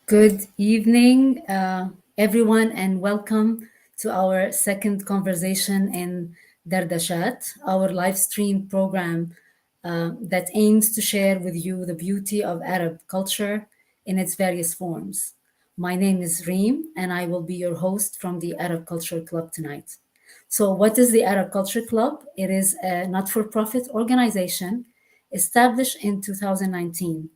Good evening, everyone, and welcome to our second conversation in Dardashat, our live stream program that aims to share with you the beauty of Arab culture in its various forms. My name is Reem, and I will be your host from the Arab Culture Club tonight. So, what is the Arab Culture Club? It is a not for profit organization established in 2019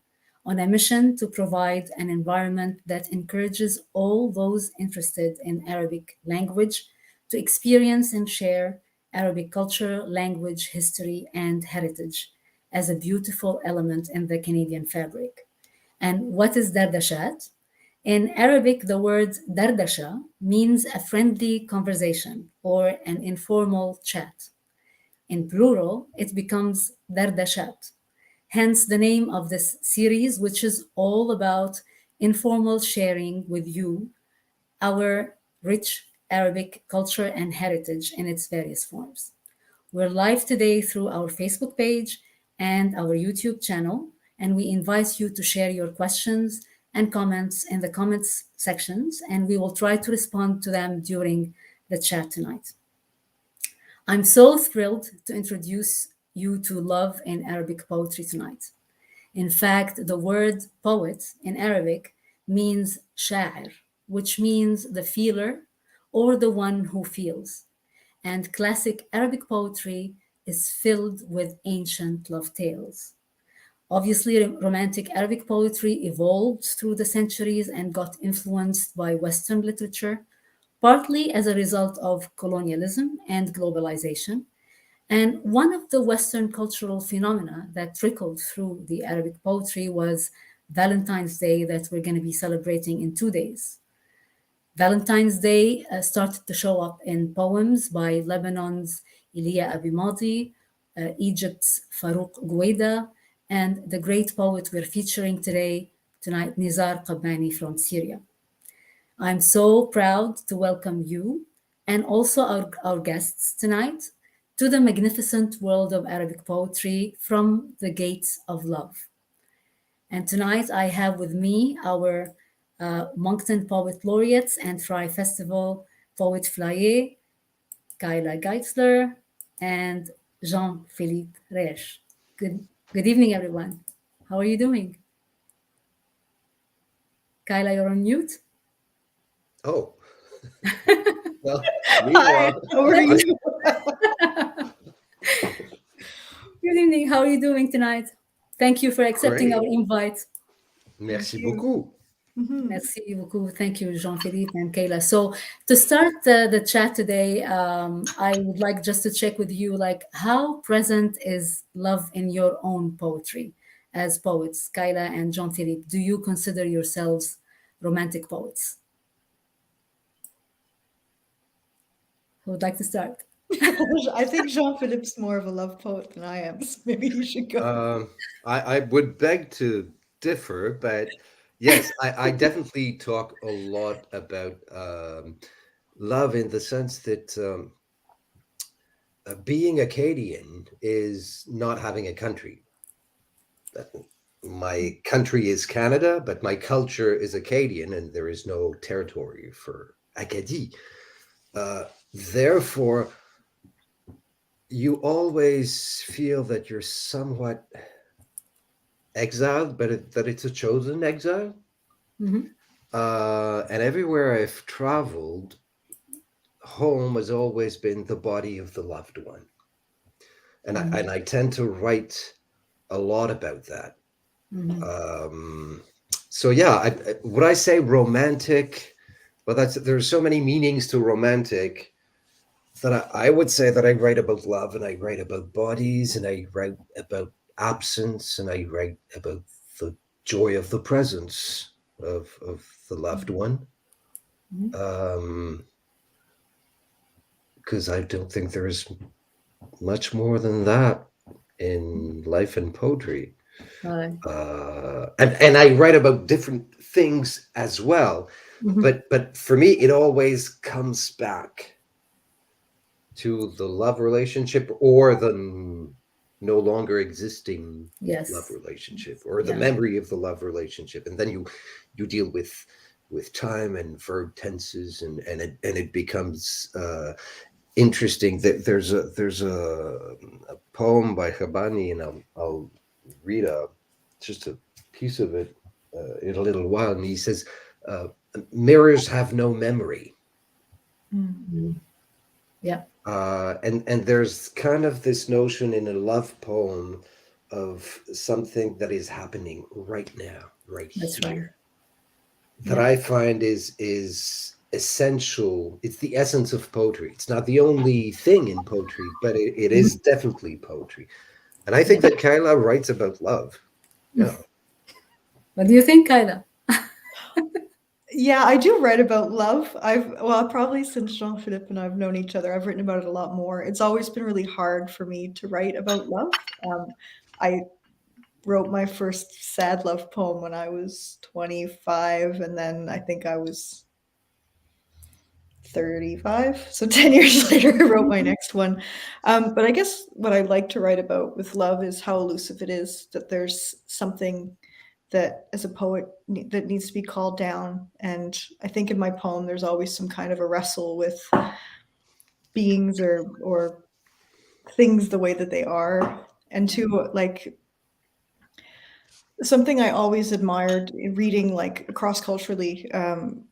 on a mission to provide an environment that encourages all those interested in Arabic language to experience and share Arabic culture, language, history, and heritage as a beautiful element in the Canadian fabric. And what is Dardashat? In Arabic, the word dardasha means a friendly conversation or an informal chat. In plural, it becomes dardashat. Hence the name of this series, which is all about informal sharing with you our rich Arabic culture and heritage in its various forms. We're live today through our Facebook page and our YouTube channel, and we invite you to share your questions and comments in the comments sections, and we will try to respond to them during the chat tonight. I'm so thrilled to introduce you to love in Arabic poetry tonight. In fact, the word poet in Arabic means sha'ir, which means the feeler or the one who feels. And classic Arabic poetry is filled with ancient love tales. Obviously, Romantic Arabic poetry evolved through the centuries and got influenced by Western literature, partly as a result of colonialism and globalization. And one of the Western cultural phenomena that trickled through the Arabic poetry was Valentine's Day, that we're going to be celebrating in 2 days. Valentine's Day started to show up in poems by Lebanon's Elia Abimadi, Egypt's Farouk Goueda, and the great poet we're featuring tonight, Nizar Qabbani from Syria. I'm so proud to welcome you and also our guests tonight to the magnificent world of Arabic poetry from the gates of love. And tonight I have with me our Moncton Poet Laureates and FRYE Festival poet Flyés, Kayla Geitzler, and Jean-Philippe Raîche. Good evening, everyone. How are you doing? Kayla, you're on mute. Oh, well, Hi, meanwhile, how are you? Good evening. How are you doing tonight? Thank you for accepting our great. invite. Thank Merci you. beaucoup. Mhm. Merci beaucoup. Thank you, Jean-Philippe and Kayla. So to start the chat today, I would like just to check with you, like how present is love in your own poetry as poets, Kayla and Jean-Philippe? Do you consider yourselves romantic poets? Who would like to start? I think Jean-Philippe's more of a love poet than I am, so maybe you should go. Um, I would beg to differ, but yes, I definitely talk a lot about love in the sense that being Acadian is not having a country. My country is Canada, but my culture is Acadian, and there is no territory for Acadie. Therefore, you always feel that you're somewhat exiled, but that it's a chosen exile. Mhm. And everywhere I've traveled, home has always been the body of the loved one, and I Mhm. and I tend to write a lot about that. Mhm. Um, so yeah, would I say romantic? Well, there's so many meanings to romantic that I would say that I write about love and I write about bodies and I write about absence and I write about the joy of the presence of the loved one. Mhm. Um, because I don't think there is much more than that in life and poetry. Right. And I write about different things as well, Mhm. but for me, it always comes back to the love relationship or the no longer existing love Yes. relationship, or the Yeah. memory of the love relationship. And then you deal with time and verb tenses, and it becomes interesting. That there's a poem by Qabbani, and I'll read just a piece of it in a little while. And he says, uh, mirrors have no memory. Mm. Yeah. And there's kind of this notion in a love poem of something that is happening right now, right That's right. here, that Yeah. I find is essential. It's the essence of poetry. It's not the only thing in poetry, but it Mhm. is definitely poetry. And I think Yeah. that Kayla writes about love. Yeah. What do you think, Kyla? Yeah, I do write about love. Well, probably since Jean-Philippe and I've known each other, I've written about it a lot more. It's always been really hard for me to write about love. I wrote my first sad love poem when I was 25, and then I think I was 35. So 10 years later, I wrote my next one. But I guess what I like to write about with love is how elusive it is, that there's something that as a poet that needs to be called down. And I think in my poem, there's always some kind of a wrestle with beings or things the way that they are. And to like something I always admired in reading like cross culturally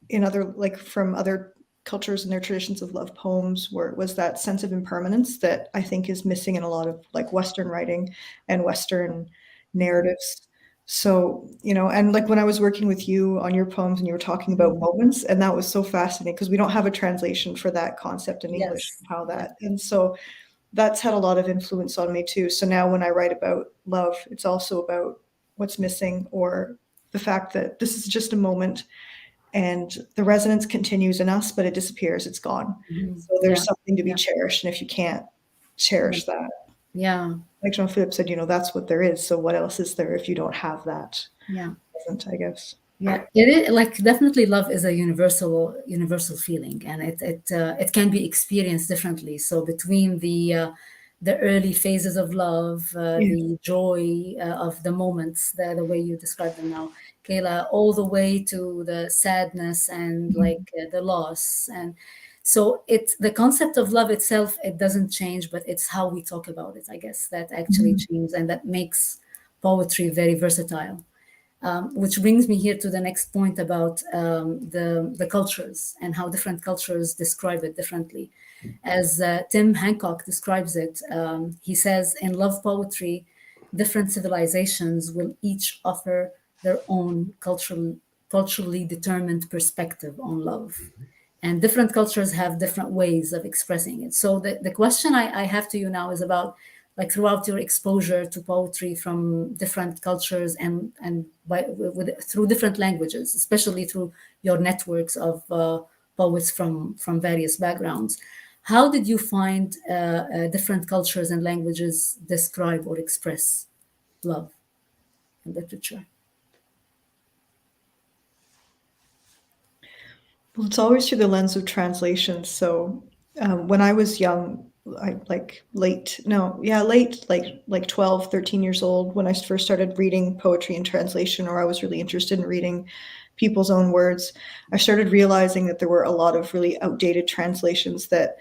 in other like from other cultures and their traditions of love poems was that sense of impermanence that I think is missing in a lot of like Western writing and Western narratives. So, and like when I was working with you on your poems and you were talking about moments, and that was so fascinating because we don't have a translation for that concept in English, Yes. how that, and so that's had a lot of influence on me too. So now when I write about love, it's also about what's missing or the fact that this is just a moment and the resonance continues in us, but it disappears, it's gone. Mhm. So there's Yeah. something to be Yeah. cherished. And if you can't cherish that, Yeah. like Jean-Philippe said, that's what there is. So what else is there if you don't have that Yeah. present, I guess. Yeah, it is like definitely love is a universal feeling, and it can be experienced differently. So between the early phases of love, Yeah. the joy of the moments, the way you describe them now, Kayla, all the way to the sadness and Mhm. like the loss, and so it's the concept of love itself. It doesn't change, but it's how we talk about it, I guess, that actually Mhm. changes, and that makes poetry very versatile. Which brings me here to the next point about the cultures and how different cultures describe it differently. As Tim Hancock describes it, he says, in love poetry, different civilizations will each offer their own culturally determined perspective on love. And different cultures have different ways of expressing it. So the question I have to you now is about like throughout your exposure to poetry from different cultures and through different languages, especially through your networks of poets from various backgrounds. How did you find different cultures and languages describe or express love in literature? Well, it's always through the lens of translation. So when I was young, I like late, no, yeah, late, like 12, 13 years old, when I first started reading poetry in translation, or I was really interested in reading people's own words, I started realizing that there were a lot of really outdated translations that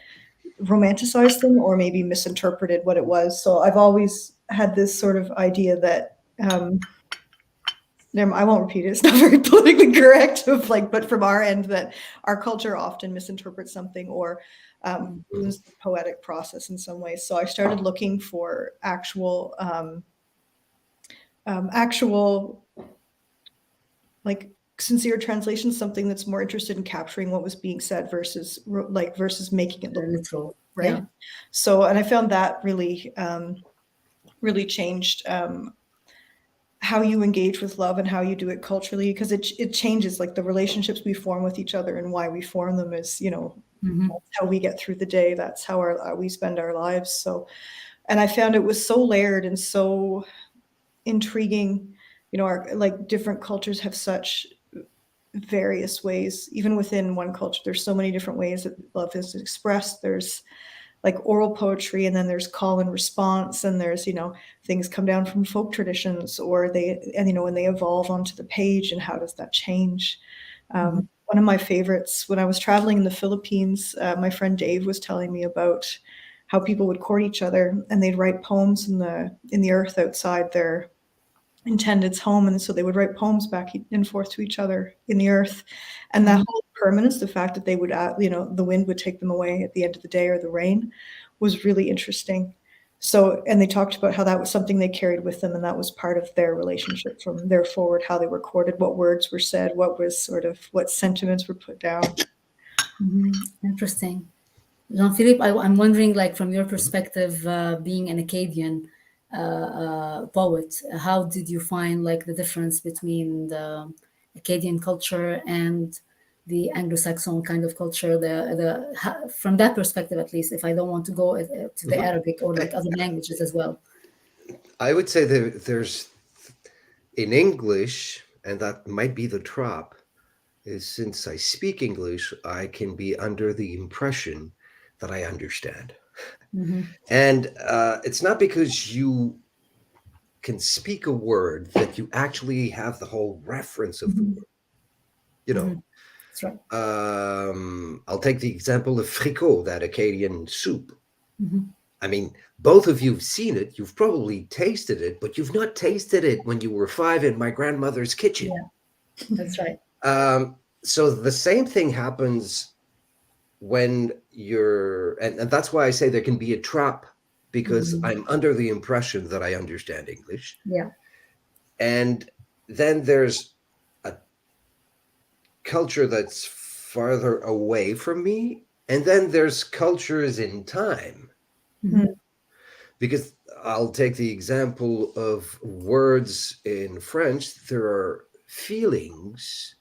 romanticized them or maybe misinterpreted what it was. So I've always had this sort of idea that I won't repeat it. It's not very politically correct. Of like, but from our end, that our culture often misinterprets something or ruins the poetic process in some ways. So I started looking for actual like sincere translations, something that's more interested in capturing what was being said versus making it look Literal. right. Yeah. So, and I found that really changed how you engage with love and how you do it culturally, because it changes like the relationships we form with each other and why we form them is Hmm. that's how we get through the day, that's how we spend our lives. So, and I found it was so layered and so intriguing. Our like different cultures have such various ways. Even within one culture, there's so many different ways that love is expressed. There's like oral poetry, and then there's call and response, and there's, things come down from folk traditions, or when they evolve onto the page, and how does that change? One of my favorites, when I was traveling in the Philippines, my friend Dave was telling me about how people would court each other, and they'd write poems in the earth outside their intended's home, and so they would write poems back and forth to each other in the earth. And that whole permanence, the fact that they would, the wind would take them away at the end of the day, or the rain, was really interesting. So, and they talked about how that was something they carried with them, and that was part of their relationship from there forward, how they were courted, what words were said, what sentiments were put down. Interesting. Jean-Philippe, I'm wondering, like, from your perspective, being an Acadian poet, how did you find, like, the difference between the Acadian culture and the Anglo-Saxon kind of culture? From that perspective, at least, if I don't want to go to the Arabic or like other languages as well. I would say that there's in English, and that might be the trap, is since I speak English, I can be under the impression that I understand. And it's not because you can speak a word that you actually have the whole reference of the word. That's right. I'll take the example of fricot, that Acadian soup. I mean, both of you have seen it. You've probably tasted it, but you've not tasted it when you were 5 in my grandmother's kitchen. Yeah, that's right. So the same thing happens when and that's why I say there can be a trap, because I'm under the impression that I understand English. Yeah. And then there's a culture that's farther away from me. And then there's cultures in time. Because I'll take the example of words in French. There are feelings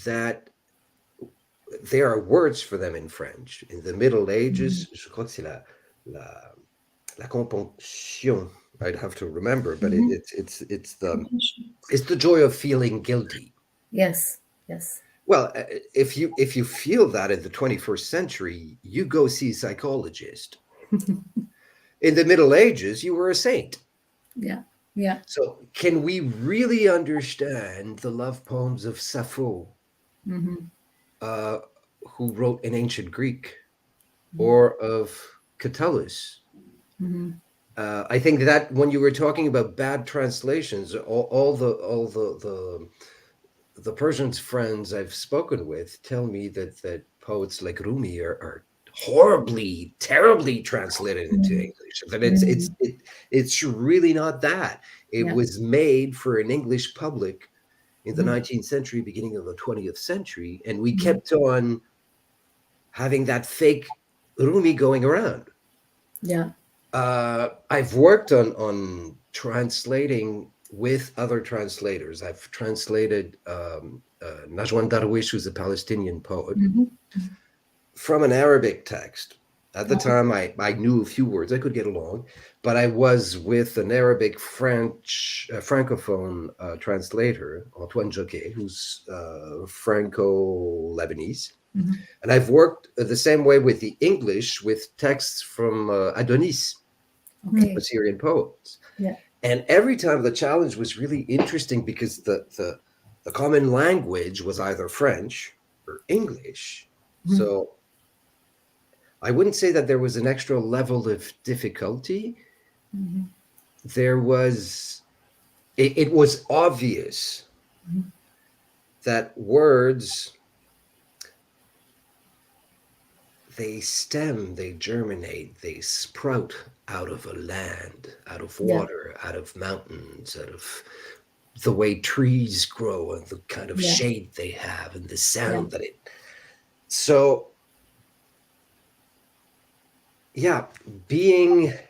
that there are words for them in French. In the Middle Ages, je crois que c'est la compunction. I'd have to remember, but it's the joy of feeling guilty. Yes. Well, if you feel that in the 21st century, you go see a psychologist. In the Middle Ages, you were a saint. Yeah. So can we really understand the love poems of Sappho, who wrote in ancient Greek, or of Catullus? I think that when you were talking about bad translations, all the Persian friends I've spoken with tell me that poets like Rumi are horribly, terribly translated into English. That it's really not that. It was made for an English public in the 19th century, beginning of the 20th century, and we kept on having that fake Rumi going around. Yeah. I've worked on translating with other translators. I've translated Najwan Darwish, who's a Palestinian poet, from an Arabic text. At the time, I knew a few words. I could get along, but I was with an Arabic Francophone translator, Antoine Jocquet, who's Franco-Lebanese. And I've worked the same way with the English, with texts from Adonis, Assyrian poets. Yeah. And every time the challenge was really interesting, because the common language was either French or English. So I wouldn't say that there was an extra level of difficulty. There was, it was obvious that words, they stem, they germinate, they sprout out of a land, out of water, out of mountains, out of the way trees grow and the kind of shade they have and the sound that it. So,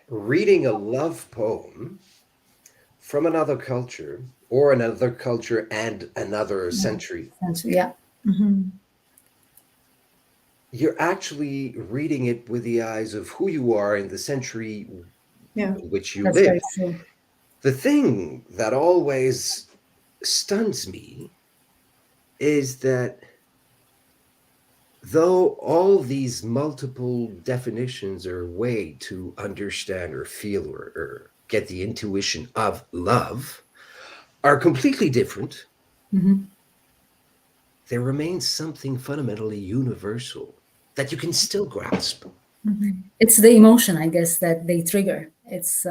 reading a love poem from another culture, or another culture and another century. Yeah. You're actually reading it with the eyes of who you are in the century in which you live. Very true. The thing that always stuns me is that though all these multiple definitions or way to understand or feel or get the intuition of love are completely different, there remains something fundamentally universal that you can still grasp. It's the emotion, I guess, that they trigger. It's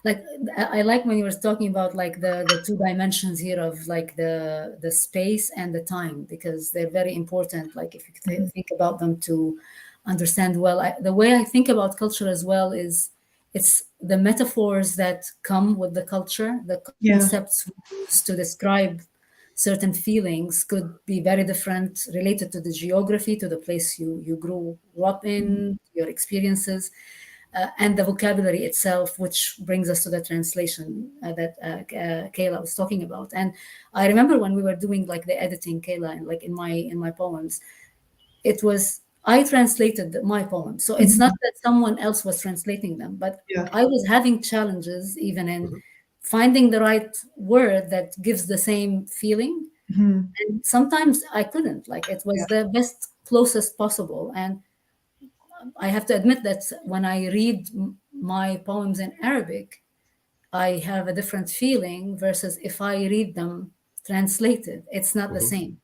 like I like when you were talking about like the two dimensions here of like the space and the time, because they're very important. Like if you think about them to understand well, the way I think about culture as well is it's the metaphors that come with the culture, the Yeah. concepts we use to describe certain feelings could be very different related to the geography, to the place you grew up in, your experiences, and the vocabulary itself, which brings us to the translation that Kayla was talking about. And I remember when we were doing like the editing, Kayla, and like in my poems, it was I translated my poems. So it's not that someone else was translating them, but Yeah. I was having challenges even in Mhm. finding the right word that gives the same feeling. And sometimes I couldn't. Like it was Yeah. the best, closest possible. And I have to admit that when I read my poems in Arabic, I have a different feeling versus if I read them translated. It's not the Mhm. same.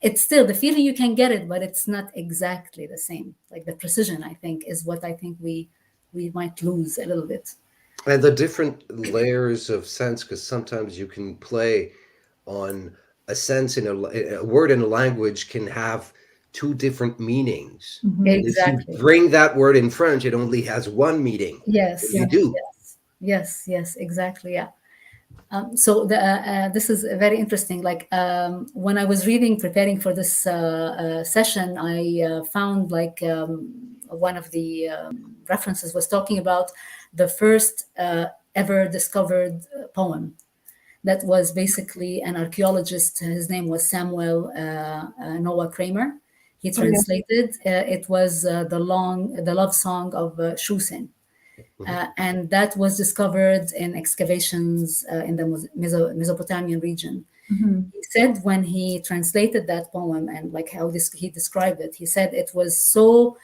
It's still the feeling you can get it, but it's not exactly the same. Like the precision, I think, is what I think we might lose a little bit. And the different layers of sense, because sometimes you can play on a sense in a word in a language can have two different meanings. And if you Exactly. bring that word in French, it only has one meaning. What do Yes. you do? Yes. Yes. Yes. Exactly. Yeah. So this is very interesting. Like when I was reading, preparing for this session, I found like one of the references was talking about the first ever discovered poem that was basically an archaeologist. His name was Samuel Noah Kramer. He Oh, yeah. translated. It was the love song of Shusin, Mhm. and that was discovered in excavations in the Mesopotamian region. He said when he translated that poem and like how he described it, he said it was so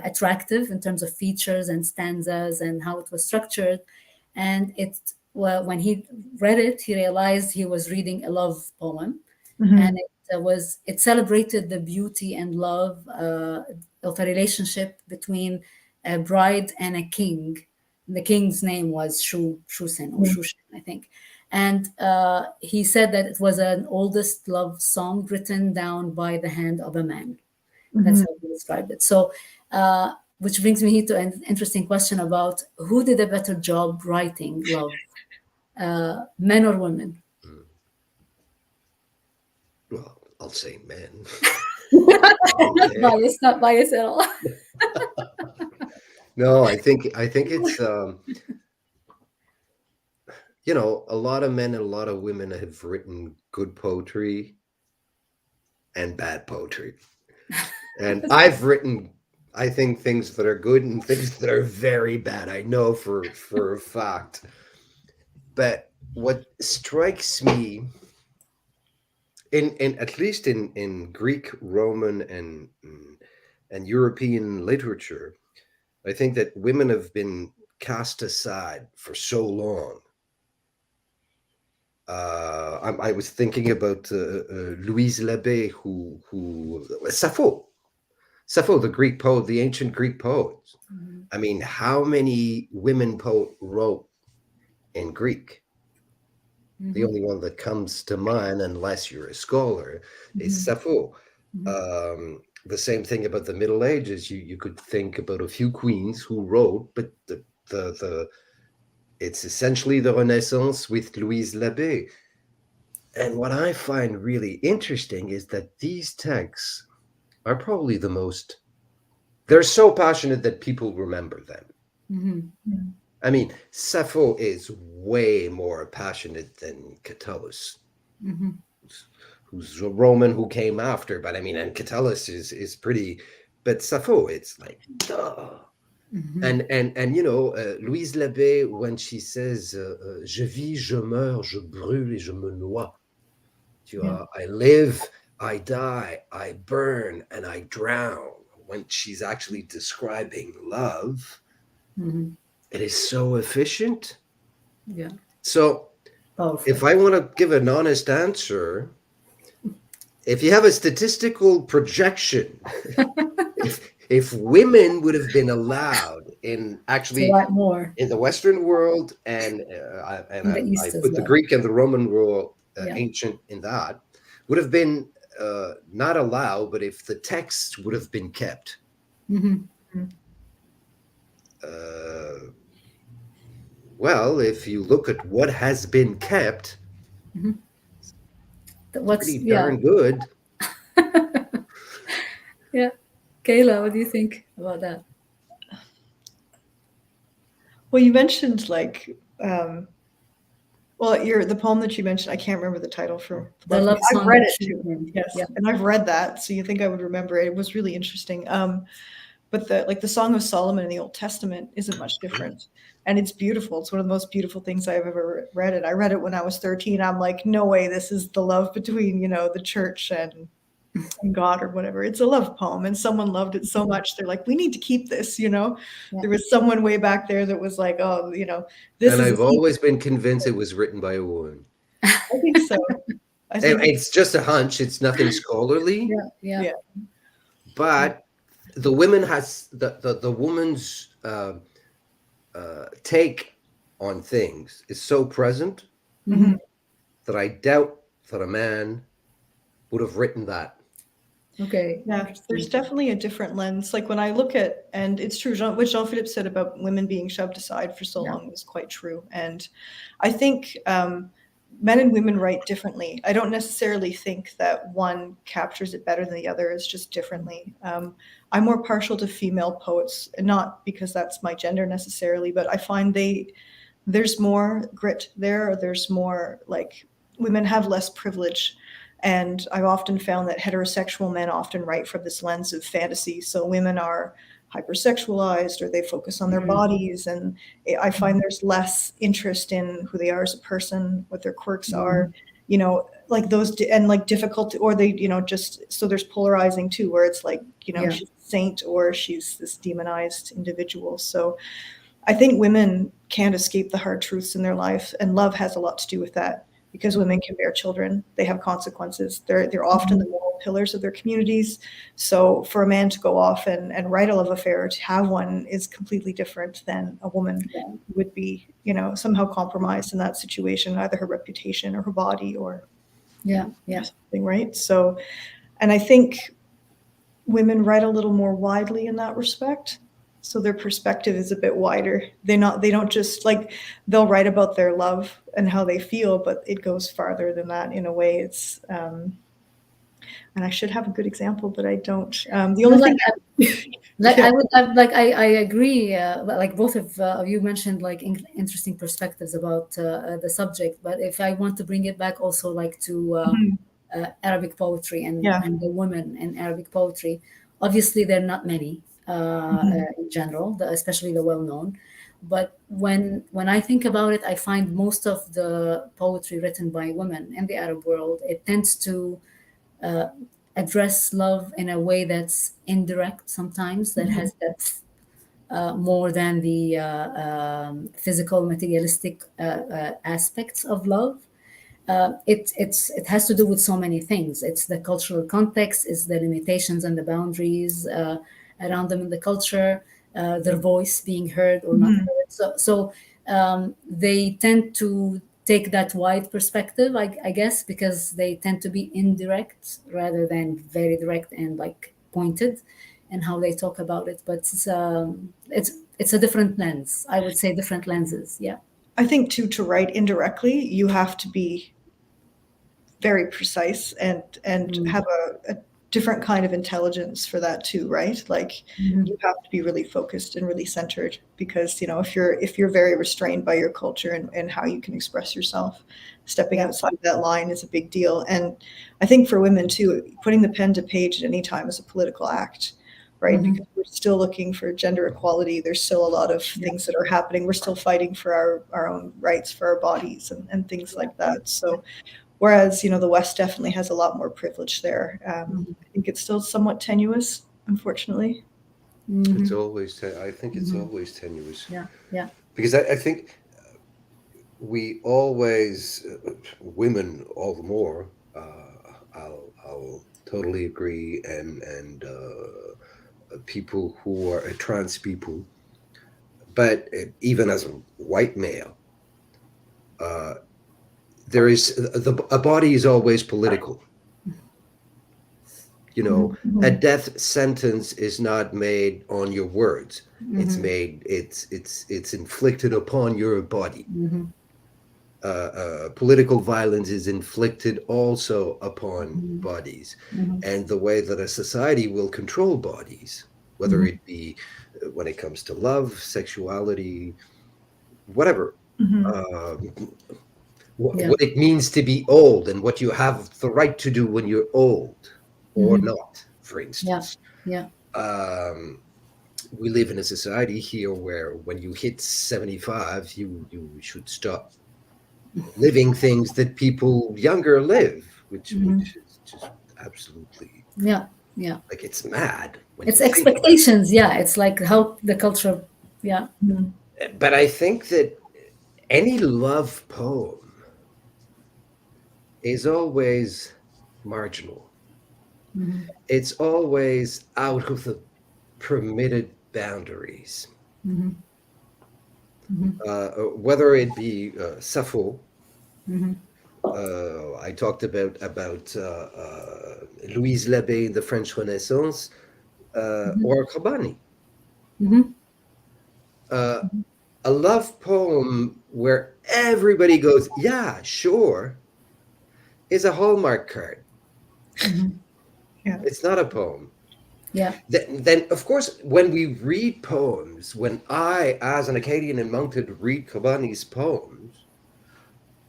attractive in terms of features and stanzas and how it was structured, and when he read it, he realized he was reading a love poem, and it celebrated the beauty and love of a relationship between a bride and a king. The king's name was Shusen or Yeah. Shushan, I think. And he said that it was an oldest love song written down by the hand of a man. That's how he described it. So, which brings me to an interesting question about who did a better job writing love, men or women? Mm. Well, I'll say men. Not Okay. biased, not biased at all. No, I think it's a lot of men and a lot of women have written good poetry and bad poetry. And I've written, I think, things that are good and things that are very bad. I know for a fact. But what strikes me in at least in Greek, Roman, and European literature, I think that women have been cast aside for so long. I was thinking about Louise Labbé, who Sappho, the Greek poet, the ancient Greek poet. I mean, how many women poet wrote in Greek? The only one that comes to mind, unless you're a scholar, is Sappho. The same thing about the Middle Ages. You could think about a few queens who wrote, but the it's essentially the Renaissance with Louise Labbé. And what I find really interesting is that these texts are probably the most, they're so passionate that people remember them. I mean, Sappho is way more passionate than Catullus, who's a Roman who came after. But I mean, and Catullus is pretty, but Sappho, it's like, duh. And Louise Labbé, when she says, je vis, je meurs, je brûle et je me noie. Tu Yeah. vois, I live, I die, I burn, and I drown, when she's actually describing love, Mhm. it is so efficient. Yeah. So Powerful. if I want to give an honest answer, if you have a statistical projection, if women would have been allowed in It's a actually lot more in the Western world, and in the I East as put the well. Greek and the Roman world, Yeah. ancient in that, would have been not allowed, but if the texts would have been kept. Mhm. Uh, well, if you look at what has been kept, it's What's pretty yeah. darn good. Yeah. Kayla, what do you think about that? Well, you mentioned like, well, the poem that you mentioned, I can't remember the title for the The life of me. love I've song read of it too. Schumann. Yes, Yeah. and I've read that, so you think I would remember it. It was really interesting. But the Song of Solomon in the Old Testament isn't much different, and it's beautiful. It's one of the most beautiful things I've ever read. And I read it when I was 13. I'm like, no way, this is the love between the church and God or whatever. It's a love poem, and someone loved it so much they're like, we need to keep this. Yeah. There was someone way back there that was like, oh, this And is a I've always been convinced it was written by a woman. I think so. I think It's just a hunch. It's nothing scholarly, Yeah. Yeah. yeah. but the women has the woman's take on things is so present Mhm. that I doubt that a man would have written that. Okay. Yeah, there's definitely a different lens. Like when I look at, and it's true, what Jean-Philippe said about women being shoved aside for so Yeah. long is quite true. And I think men and women write differently. I don't necessarily think that one captures it better than the other. It's just differently. I'm more partial to female poets, not because that's my gender necessarily, but I find there's more grit there. Or there's more like women have less privilege. And I've often found that heterosexual men often write from this lens of fantasy. So women are hypersexualized or they focus on their bodies. And I find there's less interest in who they are as a person, what their quirks are, like those, and like difficult, or they, just, so there's polarizing too, where it's like, Yeah. she's a saint or she's this demonized individual. So I think women can't escape the hard truths in their life. And love has a lot to do with that. Because women can bear children, they have consequences. They're often the moral pillars of their communities. So for a man to go off and write a love affair, to have one, is completely different than a woman who would be, somehow compromised in that situation, either her reputation or her body or Yeah. something, right? So, and I think women write a little more widely in that respect. So their perspective is a bit wider. They don't just like, they'll write about their love and how they feel, but it goes farther than that in a way. It's and I should have a good example, but I don't. The only thing I would I agree. Like both of you mentioned like interesting perspectives about the subject. But if I want to bring it back also like to Arabic poetry and the women in Arabic poetry, obviously there are not many in general, especially the well-known. But when I think about it, I find most of the poetry written by women in the Arab world, it tends to address love in a way that's indirect sometimes, that has depth more than the physical, materialistic aspects of love. It has to do with so many things. It's the cultural context, it's the limitations and the boundaries around them in the culture, their voice being heard or not heard. So they tend to take that wide perspective, I guess, because they tend to be indirect rather than very direct and like pointed in how they talk about it. But it's a different lens. I would say different lenses. Yeah. I think too, to write indirectly, you have to be very precise and have a different kind of intelligence for that too, right? Like you have to be really focused and really centered, because if you're very restrained by your culture and how you can express yourself, stepping outside that line is a big deal. And I think for women too, putting the pen to page at any time is a political act, right? Because we're still looking for gender equality. There's still a lot of things that are happening. We're still fighting for our own rights, for our bodies and things like that. So whereas, the West definitely has a lot more privilege there. I think it's still somewhat tenuous, unfortunately. It's always, I think it's always tenuous. Yeah, yeah. Because I think we always, women all the more, I'll totally agree, and people who are trans people, but even as a white male, there is a body is always political. A death sentence is not made on your words. It's made. It's inflicted upon your body. Political violence is inflicted also upon bodies, and the way that a society will control bodies, whether it be when it comes to love, sexuality, whatever, what it means to be old, and what you have the right to do when you're old or not, for instance. We live in a society here where when you hit 75, you should stop living things that people younger live, which is just absolutely like, it's mad. It's expectations. It's like how the culture. But I think that any love poem is always marginal. It's always out of the permitted boundaries. Whether it be Sappho, I talked about Louise Labbé in the French Renaissance, or Qabbani. A love poem where everybody goes, yeah, sure, is a Hallmark card. It's not a poem. Then, of course, when we read poems, when I, as an Acadian in Moncton, read Qabbani's poems,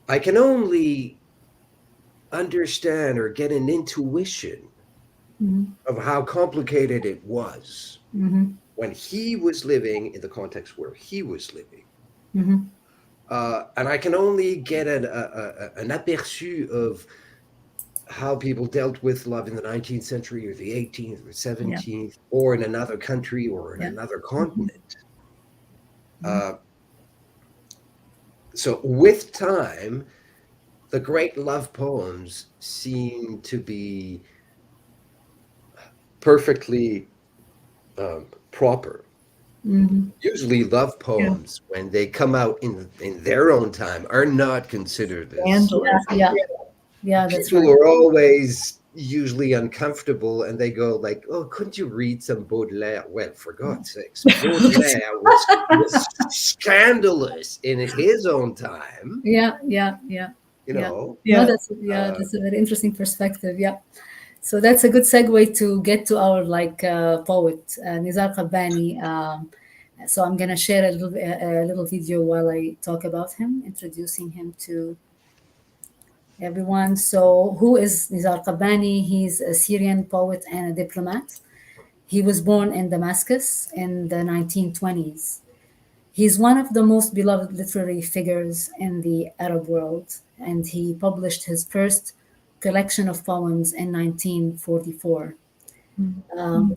I can only understand or get an intuition of how complicated it was when he was living in the context where he was living. And I can only get an aperçu of how people dealt with love in the 19th century or the 18th or 17th, or in another country or in another continent. So with time, the great love poems seem to be perfectly proper. Usually love poems, when they come out in their own time, are not considered as... That's People right. are always usually uncomfortable, and they go like, "Oh, couldn't you read some Baudelaire?" Well, for God's sakes, Baudelaire was scandalous in his own time. No, that's a very interesting perspective. So that's a good segue to get to our poet, Nizar Qabbani. So I'm gonna share a little video while I talk about him, introducing him to everyone. So who is Nizar Qabbani? He's a Syrian poet and a diplomat. He was born in Damascus in the 1920s. He's one of the most beloved literary figures in the Arab world, and he published his first collection of poems in 1944.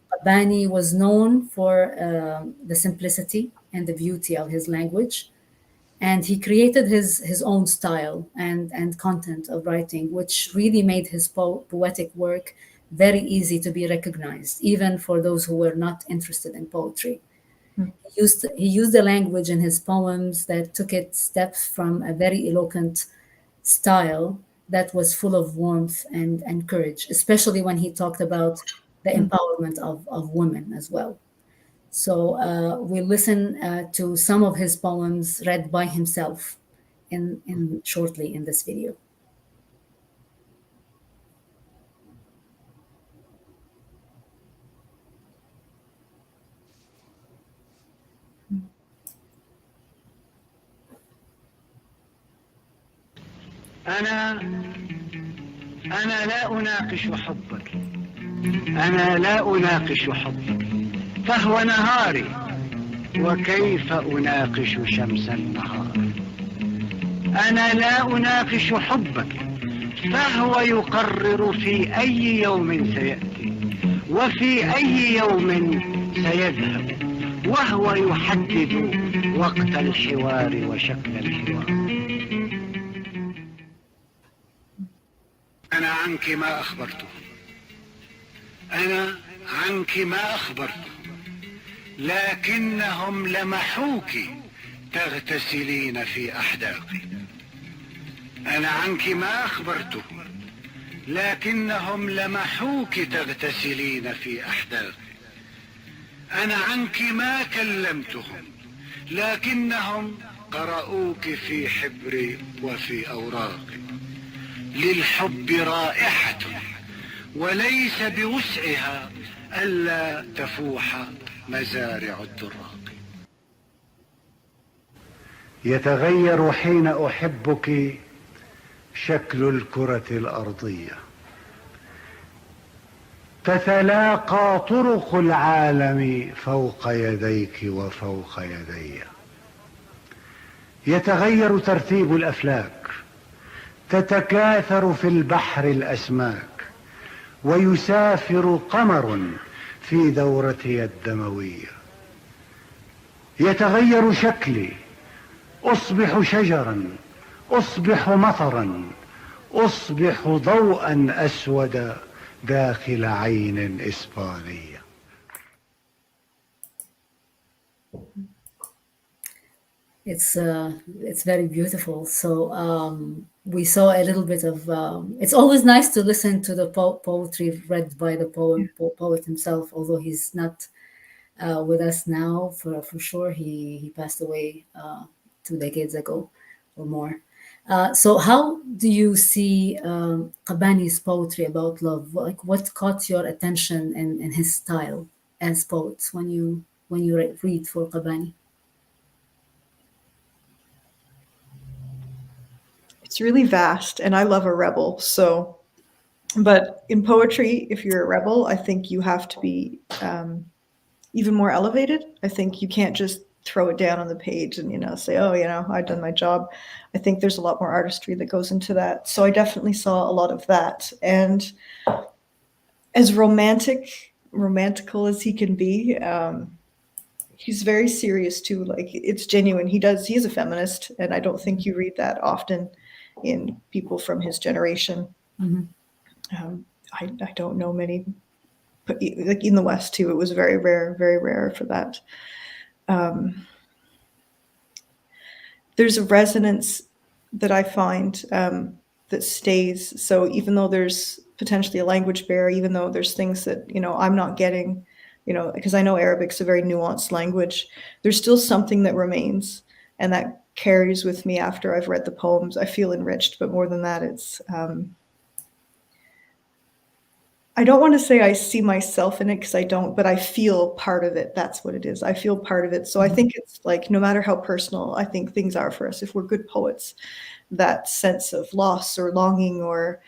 Qabbani was known for the simplicity and the beauty of his language, and he created his own style and content of writing, which really made his poetic work very easy to be recognized, even for those who were not interested in poetry. He used the language in his poems that took it steps from a very eloquent style that was full of warmth and courage, especially when he talked about the empowerment of women as well. So we'll listen to some of his poems read by himself in shortly in this video. أنا لا أناقش حبك، أنا لا أناقش حبك، فهو نهاري، وكيف أناقش شمس النهار. أنا لا أناقش حبك، فهو يقرر في أي يوم سيأتي وفي أي يوم سيذهب، وهو يحدد وقت الحوار وشكل الحوار. أنا عنك ما أخبرته، أنا عنك ما أخبرته، لكنهم لمحوك تغتسلين في أحداقي. أنا عنك ما أخبرته، لكنهم لمحوك تغتسلين في أحداقي. أنا عنك ما كلمتهم، لكنهم قرأوك في حبري وفي أوراقي. للحب رائحة وليس بوسعها ألا تفوح مزارع الدراق. يتغير حين أحبك شكل الكرة الأرضية، تتلاقى طرق العالم فوق يديك وفوق يدي. يتغير ترتيب الأفلاك، تتكاثر في البحر الأسماك، ويسافر قمر في دورتي الدموية. يتغير شكلي، أصبح شجرا، أصبح مطرا، أصبح ضوءا أسود داخل عين إسبانية. It's very beautiful. So we saw a little bit of. It's always nice to listen to the poetry read by the poet himself, although he's not with us now. For sure, he passed away 2 decades ago or more. So how do you see Qabbani's poetry about love? Like, what caught your attention in his style as poets when you read for Qabbani? It's really vast, and I love a rebel. So, but in poetry, if you're a rebel, I think you have to be even more elevated. I think you can't just throw it down on the page and, say, oh, I've done my job. I think there's a lot more artistry that goes into that. So I definitely saw a lot of that. And as romantical as he can be, he's very serious too. Like, it's genuine. He is a feminist, and I don't think you read that often in people from his generation. Mm-hmm. I don't know many, but like in the West too, it was very rare for that. There's a resonance that I find that stays. So even though there's potentially a language barrier, even though there's things that, I'm not getting, because I know Arabic's a very nuanced language, there's still something that remains, and that carries with me after I've read the poems. I feel enriched, but more than that, it's, I don't want to say I see myself in it, because I don't, but I feel part of it. That's what it is. I feel part of it. So I think it's like, no matter how personal I think things are for us, if we're good poets, that sense of loss or longing or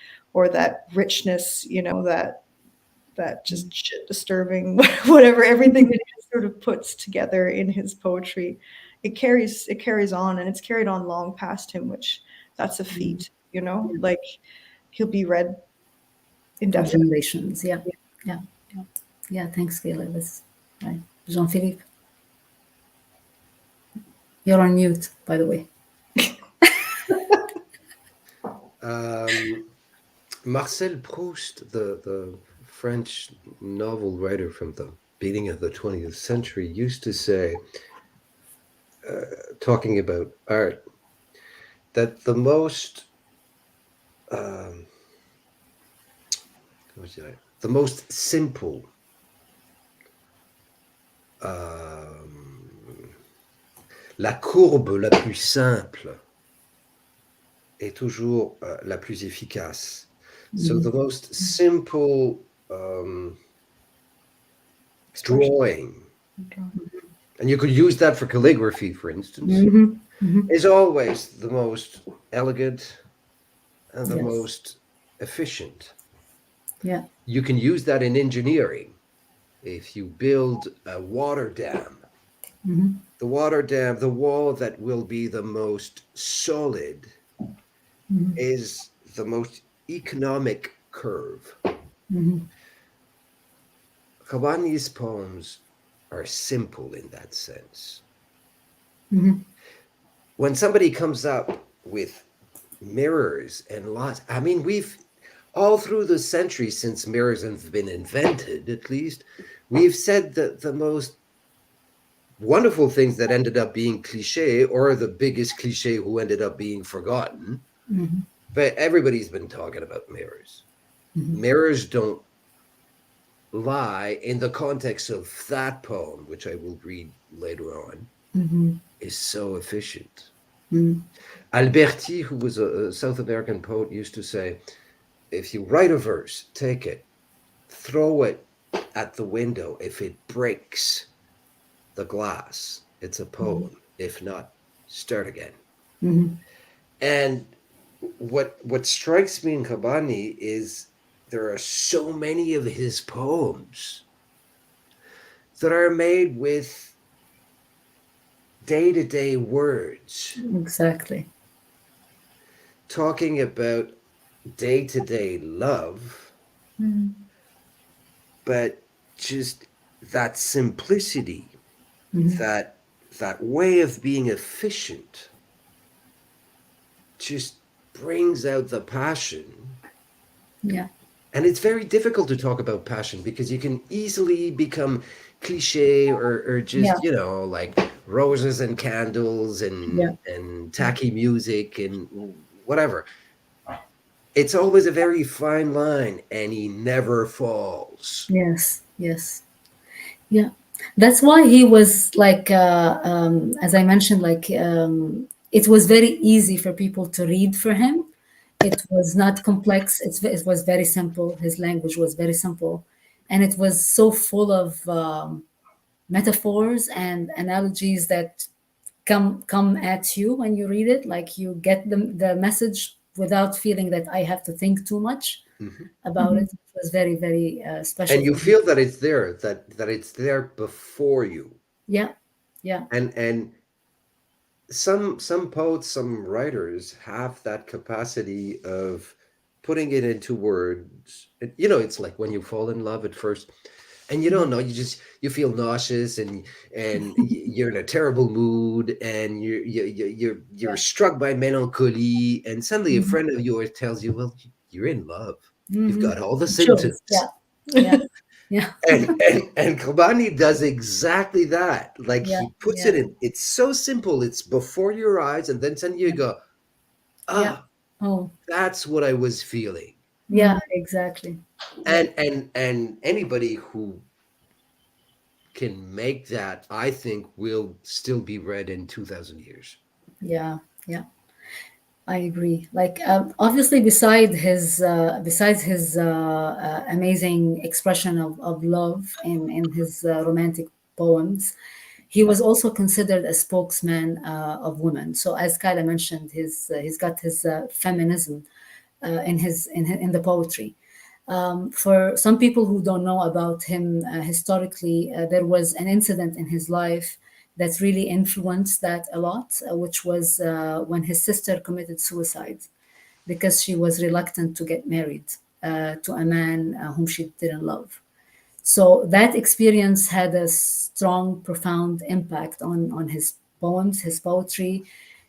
that richness, that just shit disturbing, whatever, everything that he sort of puts together in his poetry, it carries on, and it's carried on long past him, which that's a feat, like he'll be read indefinitely. Generations. Yeah. Thanks, Kayla. That's right. Jean-Philippe, you're on mute, by the way. Marcel Proust, the French novel writer from the beginning of the 20th century, used to say, talking about art, that the most simple la courbe la plus simple est toujours la plus efficace. So the most simple drawing, and you could use that for calligraphy, for instance, is always the most elegant and the most efficient. Yeah. You can use that in engineering. If you build a water dam, the wall that will be the most solid is the most economic curve. Mhm. Qabbani's poems are simple in that sense. Mhm. When somebody comes up with mirrors and lots, I mean, we've all through the centuries since mirrors have been invented, at least, we've said that the most wonderful things that ended up being cliche or the biggest cliche who ended up being forgotten. Mhm. But everybody's been talking about mirrors. Mhm. Mirrors don't lie in the context of that poem, which I will read later on, Mhm. is so efficient. Mhm. Alberti, who was a South American poet, used to say, if you write a verse, take it, throw it at the window. If it breaks the glass, it's a poem. If not, start again. Mhm. And what strikes me in Qabbani is there are so many of his poems that are made with day-to-day words, Exactly. talking about day-to-day love, Mhm. but just that simplicity, Mhm. that that way of being efficient just brings out the passion. Yeah. And it's very difficult to talk about passion because you can easily become cliche or Yeah. just, like roses and candles Yeah. and tacky music and whatever. It's always a very fine line, and he never falls. Yes. Yes. Yeah, that's why he was like, as I mentioned, like it was very easy for people to read for him. It was not complex. It was very simple. His language was very simple, and it was so full of metaphors and analogies that come at you when you read it. Like you get the message without feeling that I have to think too much Mhm. about it. It was very very special And you for me. feel that it's there, that it's there before you. Yeah, yeah. And some poets, some writers have that capacity of putting it into words. It's like when you fall in love at first and you don't know, you feel nauseous and you're in a terrible mood and you're Yeah. struck by melancholy, and suddenly a Mhm. friend of yours tells you, well, you're in love, you've Mhm. got all the Shows. symptoms. Yeah. Yeah. Yeah. And Kobani does exactly that. Like Yeah. he puts Yeah. it in. It's so simple. It's before your eyes, and then suddenly you Yeah. go, Yeah. ah, Oh, that's what I was feeling. yeah, exactly. Yeah. And anybody who can make that, I think, will still be read in 2,000 years. Yeah. Yeah. I agree. Like, obviously, besides his amazing expression of love in his romantic poems, he was also considered a spokesman of women. So, as Kyla mentioned, he's got his feminism in the poetry. For some people who don't know about him historically, there was an incident in his life that really influenced that a lot, which was when his sister committed suicide because she was reluctant to get married to a man whom she didn't love. So that experience had a strong, profound impact on his poems, his poetry.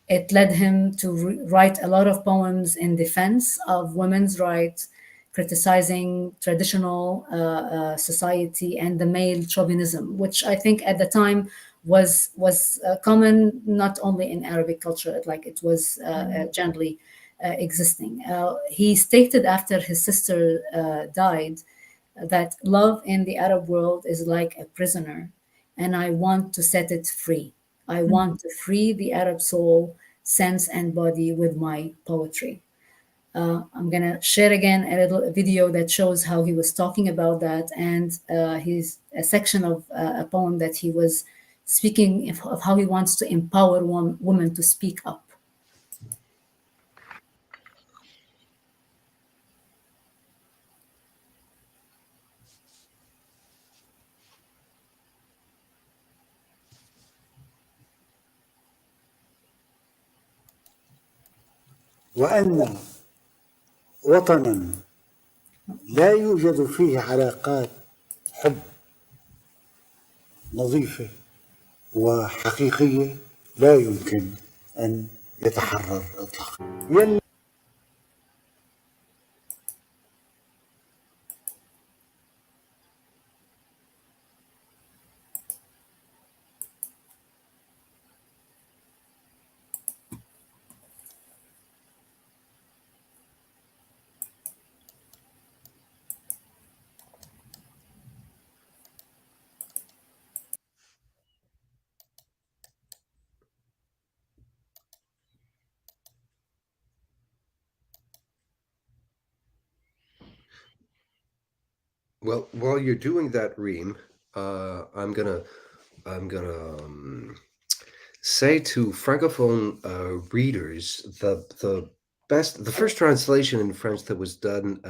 It led him to write a lot of poems in defense of women's rights, criticizing traditional society and the male chauvinism, which I think at the time was common not only in Arabic culture, like it was generally existing. He stated after his sister died that love in the Arab world is like a prisoner, and I want to set it free. I want to free the Arab soul, sense, and body with my poetry. I'm going to share again a little video that shows how he was talking about that, and his a section of a poem that he was speaking of how he wants to empower women to speak up. وأن وطنا لا يوجد فيه علاقات حب نظيفة وحقيقية لا يمكن أن يتحرر إطلاقا. Well, while you're doing that, Reem, I'm gonna say to francophone readers the first translation in French that was done.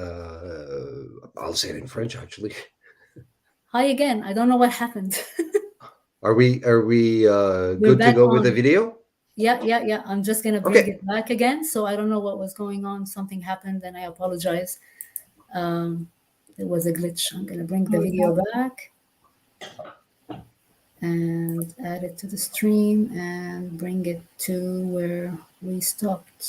I'll say it in French, actually. Hi again. I don't know what happened. Are we We're good to back go with the on. video? Yeah. I'm just gonna bring Okay. it back again. So I don't know what was going on. Something happened, and I apologize. There was a glitch. I'm gonna bring the video back and add it to the stream and bring it to where we stopped.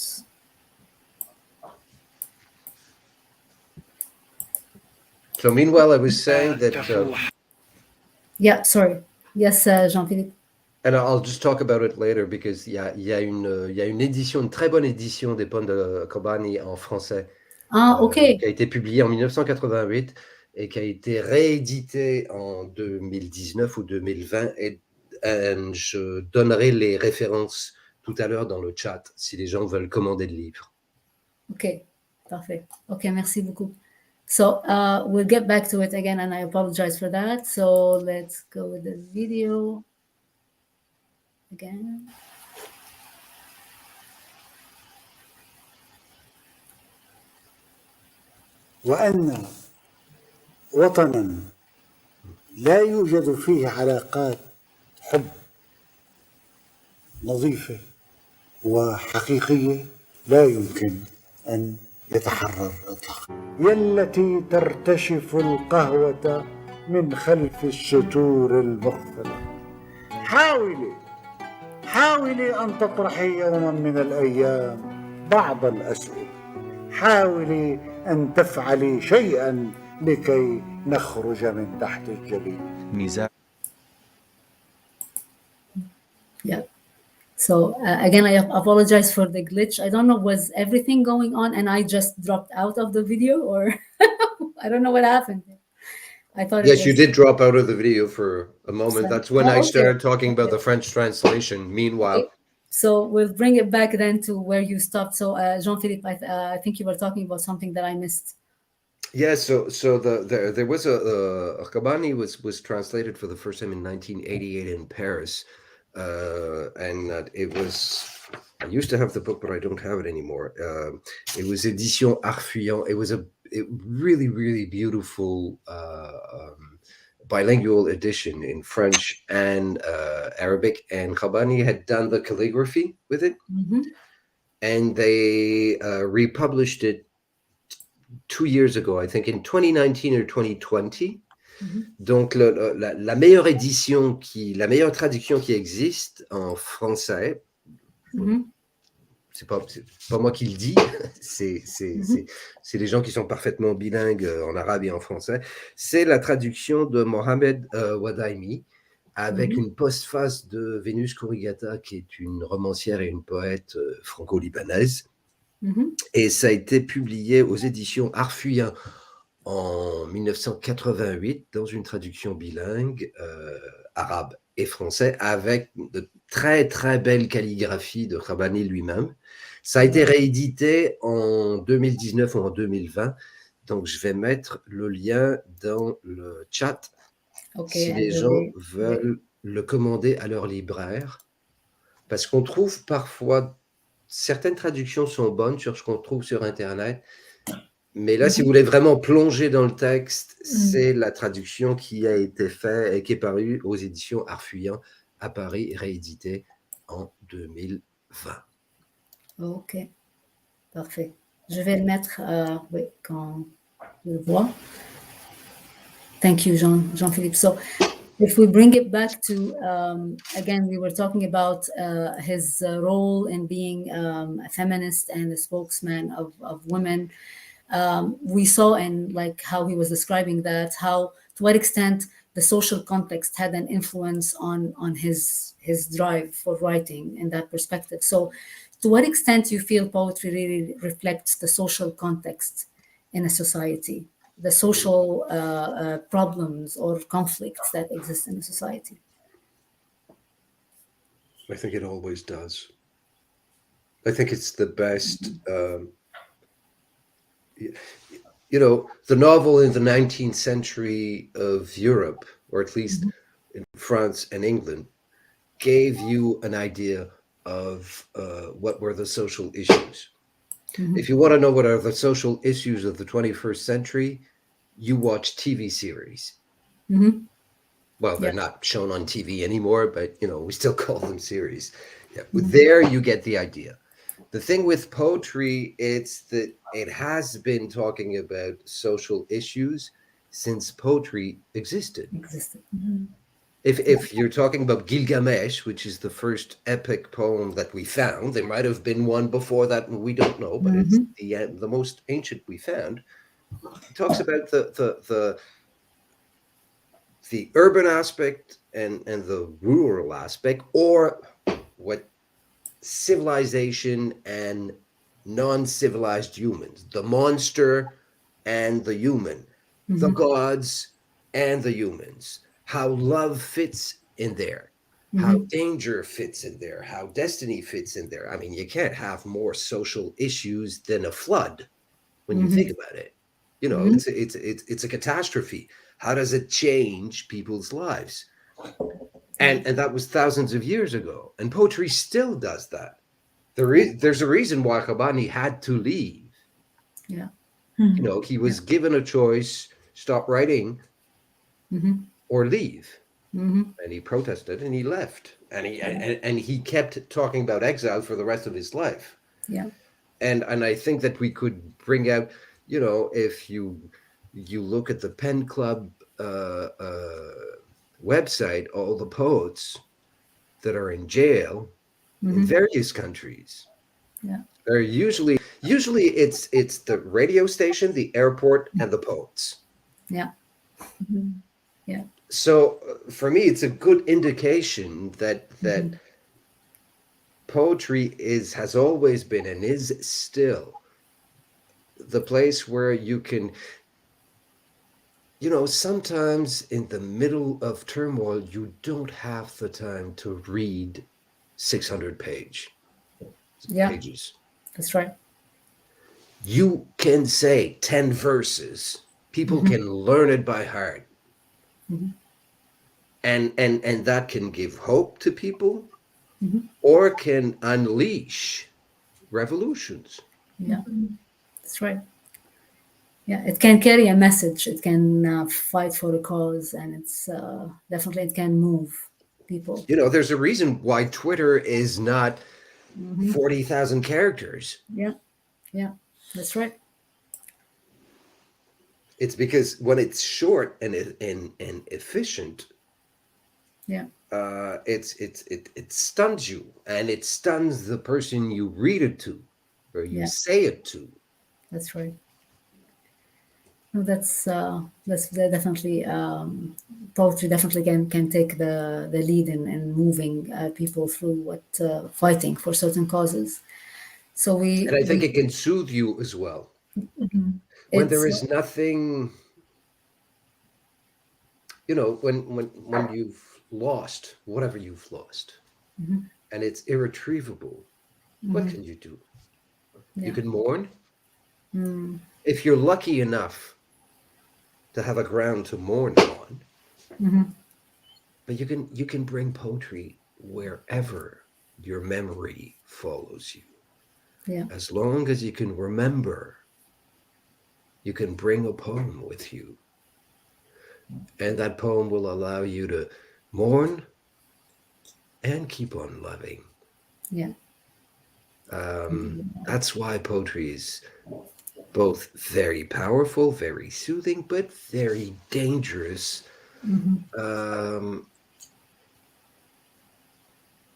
So meanwhile, I was saying that, Yeah, sorry. Yes, Jean-Philippe. and I'll just talk about it later because il y a une édition, une très bonne édition des poèmes de Qabbani en français, Ah, okay. qui a été publiée en 1988 et qui a été rééditée en 2019 ou 2020. Et je donnerai les références tout à l'heure dans le chat si les gens veulent commander le livre. Okay, parfait. Okay, merci beaucoup. So we'll get back to it again, and I apologize for that. So let's go with the video again. وأن وطنا لا يوجد فيه علاقات حب نظيفة وحقيقية لا يمكن أن يتحرر إطلاقا. يلتي ترتشف القهوة من خلف الستور المقفلة. حاولي أن تطرحي يوما من الأيام بعض الأسئلة. حاولي أن تفعلي شيئا لكي نخرج من تحت الجليد. Nizar. Yeah. So again, I apologize for the glitch. I don't know, was everything going on and I just dropped out of the video, or I don't know what happened. I thought Yes, you did drop out of the video for a moment. That's when I okay. started talking about the French translation. Meanwhile, Okay. So we'll bring it back then to where you stopped. So Jean-Philippe, I think you were talking about something that I missed. yeah. So there was a Qabbani was translated for the first time in 1988 in Paris, and it was. I used to have the book, but I don't have it anymore. It was Édition Fryye. It was a really, really beautiful bilingual edition in French and Arabic. And Qabbani had done the calligraphy with it, and they republished it 2 years ago, I think in 2019 or 2020. Donc la meilleure édition la meilleure traduction qui existe en français. C'est pas moi qui le dis, c'est les gens qui sont parfaitement bilingues en arabe et en français. C'est la traduction de Mohamed Wadaimi avec une postface de Vénus Kourigata, qui est une romancière et une poète franco-libanaise. Et ça a été publié aux éditions FRYE en 1988 dans une traduction bilingue arabe et français avec de très très belle calligraphie de Qabbani lui-même. Ça a été réédité en 2019 ou en 2020, donc je vais mettre le lien dans le chat si les gens veulent le commander à leur libraire, parce qu'on trouve parfois certaines traductions sont bonnes sur ce qu'on trouve sur Internet. Mais là, si vous voulez vraiment plonger dans le texte, c'est la traduction qui a été faite et qui est parue aux éditions FRYE à Paris, rééditée en 2020. Ok, parfait. Je vais le mettre, oui, quand je le vois. Thank you, Jean-Philippe. So if we bring it back to, again, we were talking about his role in being a feminist and a spokesman of women. We saw in like how he was describing that, how to what extent the social context had an influence on his drive for writing in that perspective. So to what extent you feel poetry really reflects the social context in a society, the social problems or conflicts that exist in a society? I think it always does. I think it's the best. The novel in the 19th century of Europe, or at least in France and England, gave you an idea of what were the social issues. If you want to know what are the social issues of the 21st century, you watch TV series. Well, they're not shown on TV anymore, but we still call them series. Yeah. There you get the idea. The thing with poetry, it's that it has been talking about social issues since poetry existed. If you're talking about Gilgamesh, which is the first epic poem that we found, there might have been one before that, and we don't know, but it's the most ancient we found. It talks about the urban aspect and the rural aspect, or what civilization and non-civilized humans, the monster and the human, the gods and the humans, how love fits in there, how danger fits in there, how destiny fits in there. I mean, you can't have more social issues than a flood when you think about it. It's a catastrophe. How does it change people's lives? And that was thousands of years ago. And poetry still does that. There's a reason why Qabbani had to leave. Yeah. He was given a choice: stop writing or leave. And he protested and he left. And he kept talking about exile for the rest of his life. Yeah. And I think that we could bring out, if you look at the Pen Club website, all the poets that are in jail in various countries. Yeah. They're usually it's the radio station, the airport, and the poets. Yeah. Yeah. So for me, it's a good indication that poetry has always been and is still the place where you can, sometimes in the middle of turmoil, you don't have the time to read 600 pages. That's right. You can say 10 verses. People can learn it by heart. And that can give hope to people or can unleash revolutions. Yeah, that's right. Yeah, it can carry a message. It can fight for a cause, and it's definitely it can move people. There's a reason why Twitter is not 40,000 characters. Yeah, that's right. It's because when it's short and efficient, it stuns you, and it stuns the person you read it to or you say it to. That's right. No, that's definitely poetry definitely can take the lead in moving people through what fighting for certain causes. So and I think it can soothe you as well. When there is nothing, when you've lost whatever you've lost, and it's irretrievable, what can you do? You can mourn. If you're lucky enough to have a ground to mourn on, but you can bring poetry wherever your memory follows you. Yeah. As long as you can remember, you can bring a poem with you. And that poem will allow you to mourn and keep on loving. Yeah. That's why poetry is both very powerful, very soothing, but very dangerous in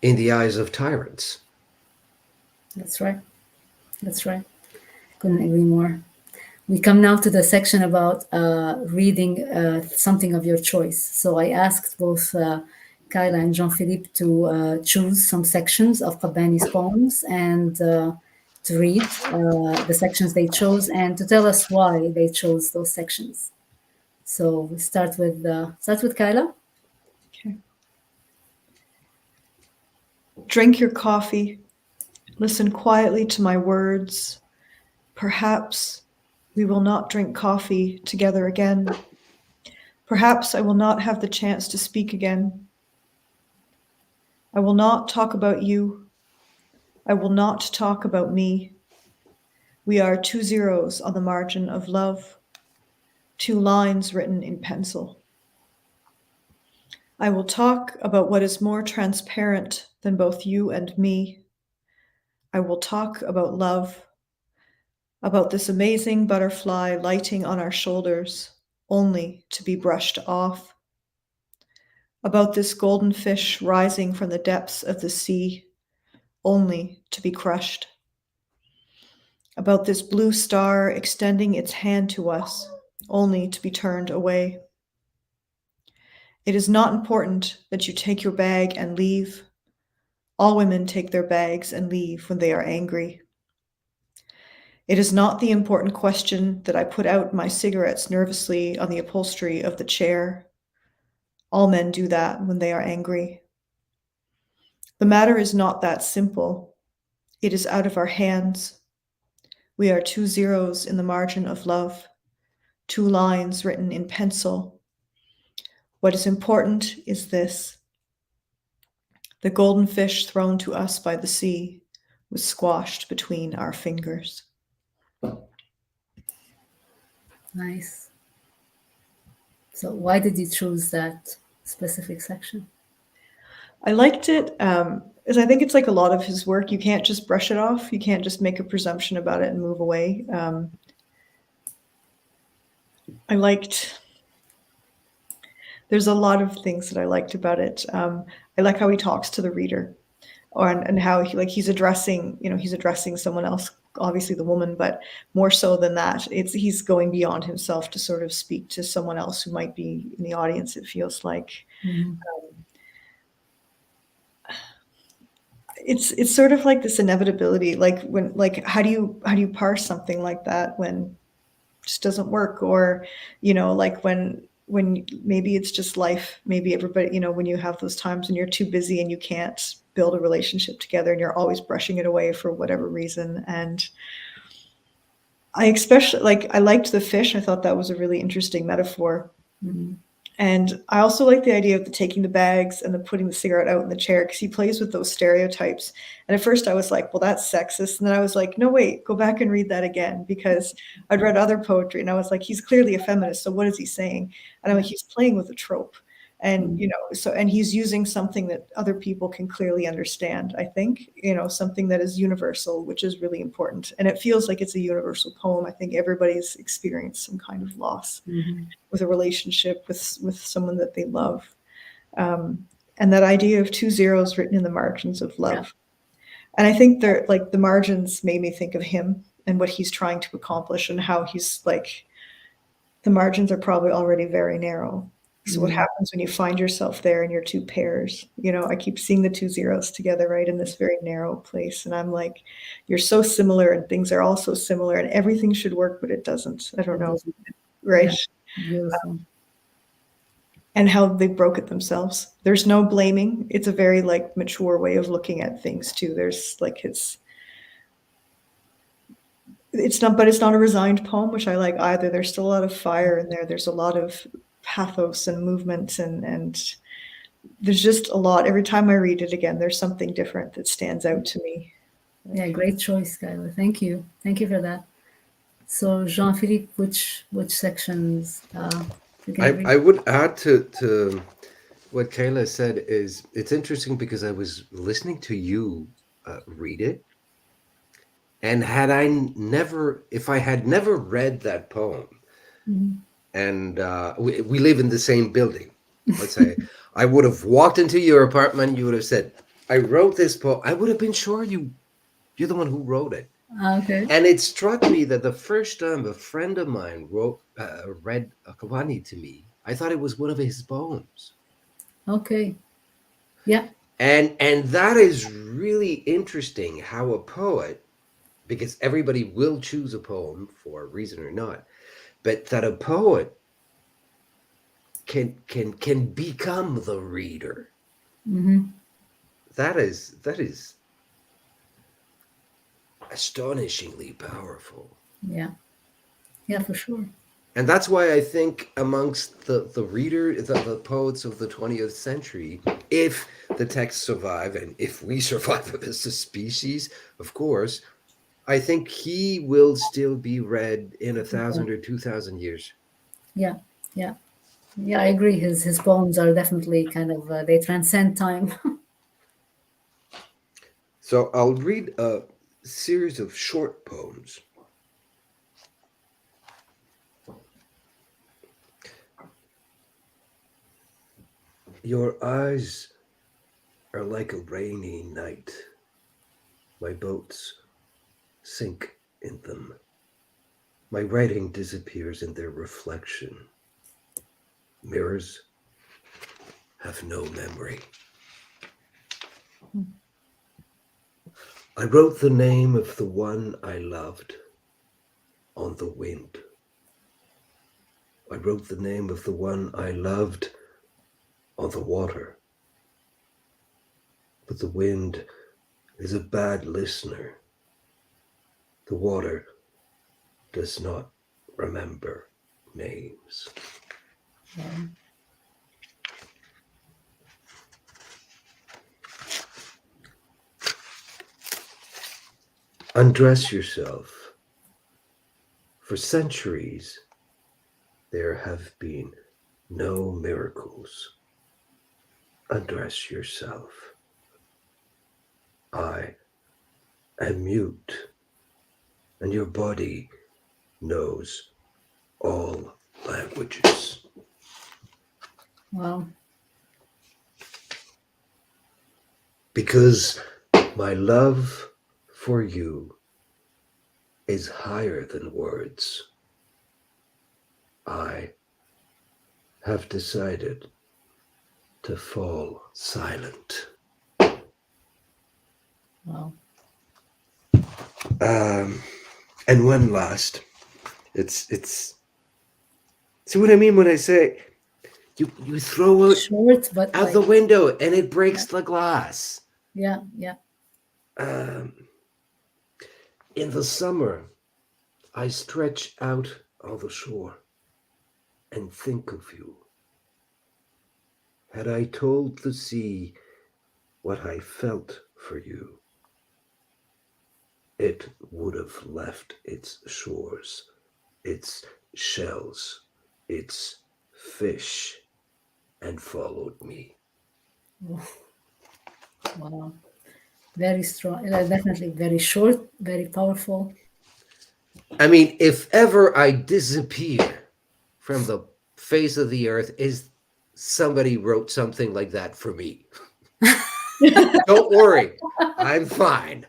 the eyes of tyrants. That's right. That's right. Couldn't agree more. We come now to the section about reading something of your choice. So I asked both Kayla and Jean-Philippe to choose some sections of Qabbani's poems and to read the sections they chose and to tell us why they chose those sections. So we start with Kayla. Okay. Drink your coffee. Listen quietly to my words. Perhaps we will not drink coffee together again. Perhaps I will not have the chance to speak again. I will not talk about you. I will not talk about me. We are 2 zeros on the margin of love, 2 lines written in pencil. I will talk about what is more transparent than both you and me. I will talk about love, about this amazing butterfly lighting on our shoulders, only to be brushed off. About this golden fish rising from the depths of the sea, only to be crushed. About this blue star extending its hand to us, only to be turned away. It is not important that you take your bag and leave. All women take their bags and leave when they are angry. It is not the important question that I put out my cigarettes nervously on the upholstery of the chair. All men do that when they are angry. The matter is not that simple. It is out of our hands. We are 2 zeros in the margin of love, 2 lines written in pencil. What is important is this. The golden fish thrown to us by the sea was squashed between our fingers. Nice. So why did you choose that specific section? I liked it because I think it's like a lot of his work. You can't just brush it off. You can't just make a presumption about it and move away. There's a lot of things that I liked about it. I like how he talks to the reader, and how he's addressing someone else, obviously the woman, but more so than that, he's going beyond himself to sort of speak to someone else who might be in the audience. It feels like. It's sort of like this inevitability, how do you parse something like that when it just doesn't work, or when maybe it's just life, maybe everybody, when you have those times when you're too busy and you can't build a relationship together and you're always brushing it away for whatever reason. And I especially I liked the fish. I thought that was a really interesting metaphor. And I also like the idea of the taking the bags and the putting the cigarette out in the chair, because he plays with those stereotypes. And at first I was like, well, that's sexist. And then I was like, no, wait, go back and read that again, because I'd read other poetry and I was like, he's clearly a feminist. So what is he saying? And I'm like, he's playing with a trope. And, and he's using something that other people can clearly understand, I think, something that is universal, which is really important. And it feels like it's a universal poem. I think everybody's experienced some kind of loss with a relationship with someone that they love. And that idea of 2 zeros written in the margins of love. Yeah. And I think they're the margins made me think of him and what he's trying to accomplish, and how he's the margins are probably already very narrow. So what happens when you find yourself there in your 2 pairs? I keep seeing the 2 zeros together, right, in this very narrow place. And I'm like, you're so similar and things are all so similar and everything should work, but it doesn't. I don't know. Right. Yeah. And how they broke it themselves. There's no blaming. It's a very mature way of looking at things too. There's it's not a resigned poem, which I like either. There's still a lot of fire in there. There's a lot of pathos and movement, and there's just a lot. Every time I read it again, there's something different that stands out to me. Yeah, great choice, Kayla. Thank you for that. So Jean-Philippe, which sections I would add to what Kayla said. Is it's interesting because I was listening to you read it, And if I had never read that poem, and we live in the same building, let's say, I would have walked into your apartment, you would have said, I wrote this poem, I would have been sure you're the one who wrote it. Okay. And it struck me that the first time a friend of mine read a Qabbani to me, I thought it was one of his poems. Okay. Yeah. And that is really interesting, how a poet, because everybody will choose a poem for a reason or not, but that a poet can become the reader. That is astonishingly powerful. Yeah, for sure. And that's why I think amongst the poets of the 20th century, if the texts survive, and if we survive as a species, of course, I think he will still be read in 1,000 or 2,000 years. Yeah, I agree. His poems are definitely kind of they transcend time. So I'll read a series of short poems. Your eyes are like a rainy night. My boats sink in them. My writing disappears in their reflection. Mirrors have no memory. I wrote the name of the one I loved on the wind. I wrote the name of the one I loved on the water. But the wind is a bad listener. The water does not remember names. Undress yourself. For centuries, there have been no miracles. Undress yourself. I am mute, and your body knows all languages. Wow. Because my love for you is higher than words. I have decided to fall silent. Wow. And one last. It's see what I mean when I say you throw it Short, but out the window and it breaks the glass. Yeah. In the summer, I stretch out on the shore and think of you. Had I told the sea what I felt for you, it would have left its shores, its shells, its fish, and followed me. Wow. Very strong. Definitely very short, very powerful. I mean, if ever I disappear from the face of the earth, is somebody wrote something like that for me. Don't worry, I'm fine.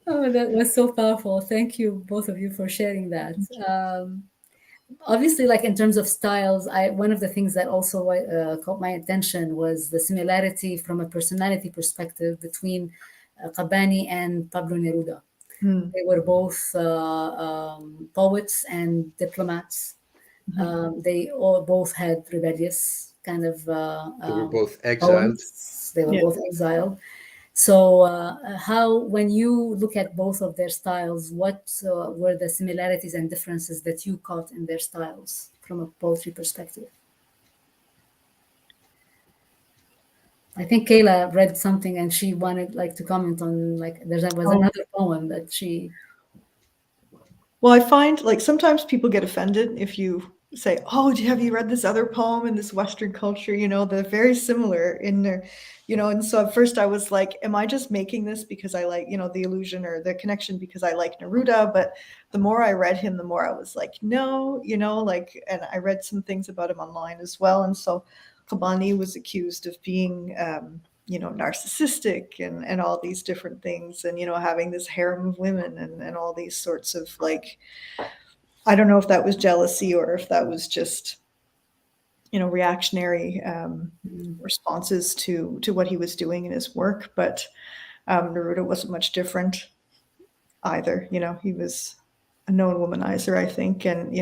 Oh, that was so powerful. Thank you, both of you, for sharing that. Obviously, like in terms of styles, one of the things that also caught my attention was the similarity from a personality perspective between Qabbani and Pablo Neruda. They were both poets and diplomats. They all both had rebellious kind of They were both exiled. poems. They were both exiled. So how, when you look at both of their styles, what were the similarities and differences that you caught in their styles from a poetry perspective? I think Kayla read something and she wanted to comment on, was another poem that she... Well, I find sometimes people get offended if you say, oh, have you read this other poem in this Western culture? They're very similar in their, and so at first I was like, am I just making this because I like, the illusion or the connection because I like Neruda? But the more I read him, the more I was like, no, and I read some things about him online as well. And so Qabbani was accused of being, narcissistic and all these different things, and, having this harem of women and all these sorts of like, I don't know if that was jealousy or if that was just, reactionary responses to what he was doing in his work. But Neruda wasn't much different either. He was a known womanizer, I think, and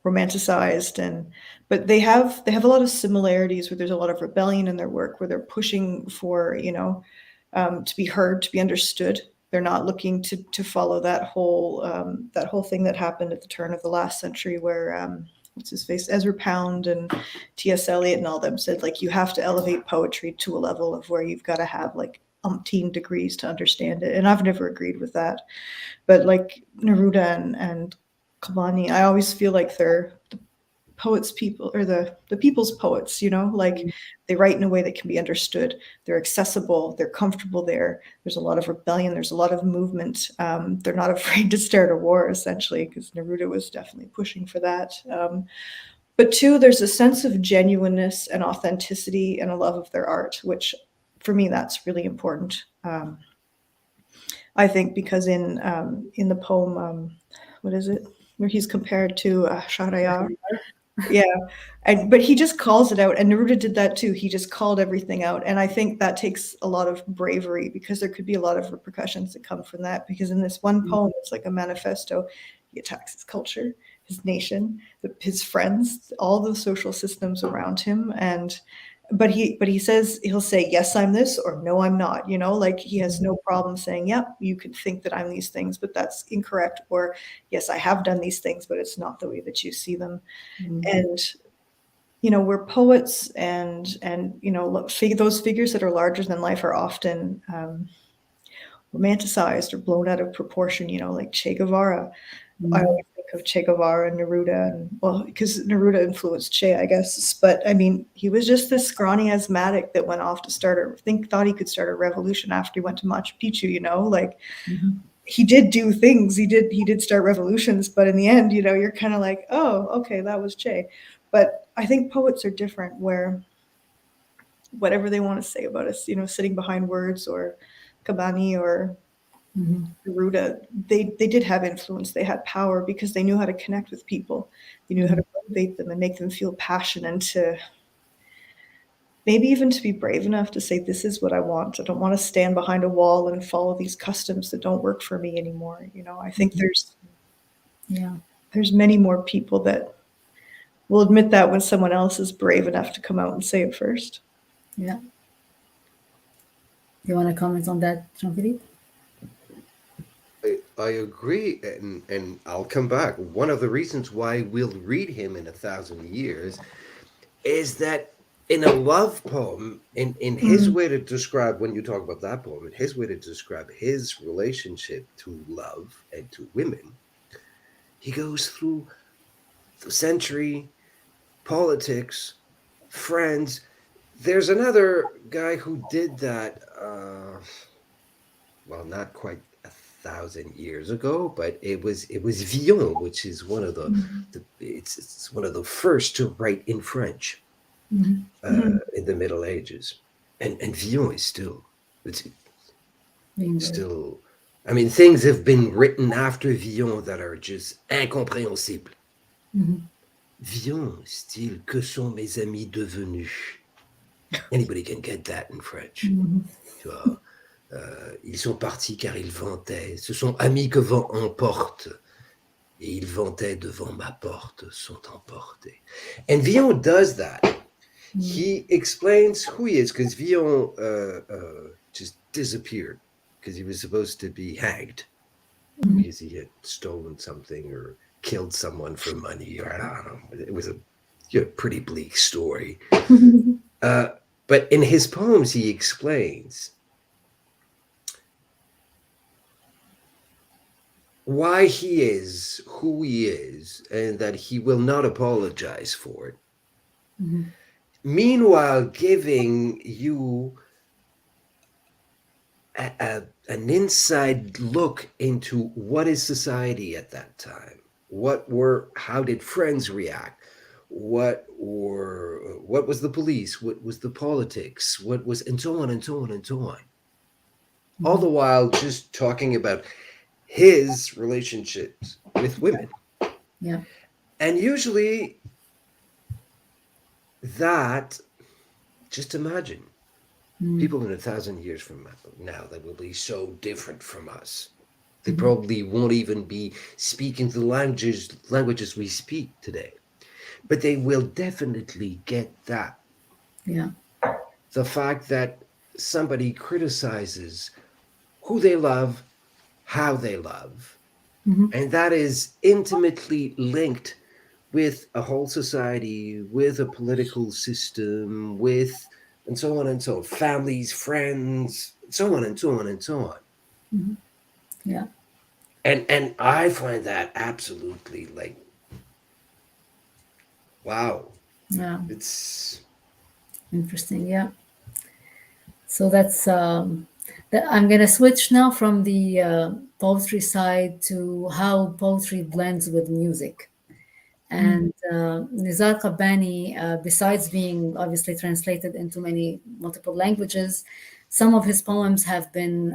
romanticized. But they have a lot of similarities where there's a lot of rebellion in their work, where they're pushing for to be heard, to be understood. They're not looking to follow that whole thing that happened at the turn of the last century, where what's his face, Ezra Pound and T.S. Eliot and all them said, like, you have to elevate poetry to a level of where you've got to have like umpteen degrees to understand it. And I've never agreed with that. But like Neruda and Qabbani, I always feel like they're the poets' people, or the people's poets, like they write in a way that can be understood. They're accessible, they're comfortable there. There's a lot of rebellion, there's a lot of movement. They're not afraid to start a war, essentially, because Neruda was definitely pushing for that. But two, there's a sense of genuineness and authenticity and a love of their art, which for me, that's really important. I think because in the poem, what is it, where he's compared to Shahrayar. Yeah, but he just calls it out, and Neruda did that too. He just called everything out, and I think that takes a lot of bravery, because there could be a lot of repercussions that come from that. Because in this one poem, it's like a manifesto. He attacks his culture, his nation, his friends, all the social systems around him, but he says, he'll say, yes, I'm this, or no, I'm not, like he has no problem saying, yep, you could think that I'm these things, but that's incorrect. Or yes, I have done these things, but it's not the way that you see them. And, we're poets, and those figures that are larger than life are often romanticized or blown out of proportion, like Che Guevara. I always think of Che Guevara and Neruda, and well, because Neruda influenced Che, I guess. But I mean, he was just this scrawny asthmatic that went off to thought he could start a revolution after he went to Machu Picchu. He did do things. He did start revolutions, but in the end, you're kind of like, oh, okay, that was Che. But I think poets are different, where whatever they want to say about us, sitting behind words, or Qabbani or Neruda, they did have influence. They had power because they knew how to connect with people. They knew how to motivate them and make them feel passion, and to maybe even to be brave enough to say, this is what I want. I don't want to stand behind a wall and follow these customs that don't work for me anymore. I think there's many more people that will admit that when someone else is brave enough to come out and say it first. Yeah. You want to comment on that, Jean-Philippe? I agree, and I'll come back. One of the reasons why we'll read him in 1,000 years is that in a love poem, in his way to describe, when you talk about that poem, in his way to describe his relationship to love and to women, he goes through the century, politics, friends. There's another guy who did that, well, not quite 1,000 years ago, but it was Villon, which is one of it's one of the first to write in French in the Middle Ages, and Villon is still I mean, things have been written after Villon that are just incompréhensibles. Villon, style, que sont mes amis devenus? Anybody can get that in French. Tu vois? Ils sont partis car ils vantaient. Ce sont amis que vent emporte. Et ils vantaient devant ma porte, sont emportés. And Villon does that. He explains who he is, because Villon just disappeared because he was supposed to be hanged because he had stolen something or killed someone for money, or I don't know. It was a pretty bleak story. But in his poems, he explains why he is who he is and that he will not apologize for it. Mm-hmm. Meanwhile, giving you an inside look into what is society at that time. How did friends react? What was the police? What was the politics? What was, and so on and so on and so on. Mm-hmm. All the while just talking about his relationships with women. Yeah. And usually that, just imagine, people in 1,000 years from now that will be so different from us. They probably won't even be speaking the languages we speak today. But they will definitely get that. Yeah. The fact that somebody criticizes who they love, how they love, and that is intimately linked with a whole society, with a political system, with, and so on and so on, families, friends, so on and so on and so on. Mm-hmm. Yeah. And I find that absolutely like, wow. Yeah. It's Interesting. Yeah. So that's I'm gonna switch now from the poetry side to how poetry blends with music. And Nizar Qabbani, besides being obviously translated into multiple languages, some of his poems have been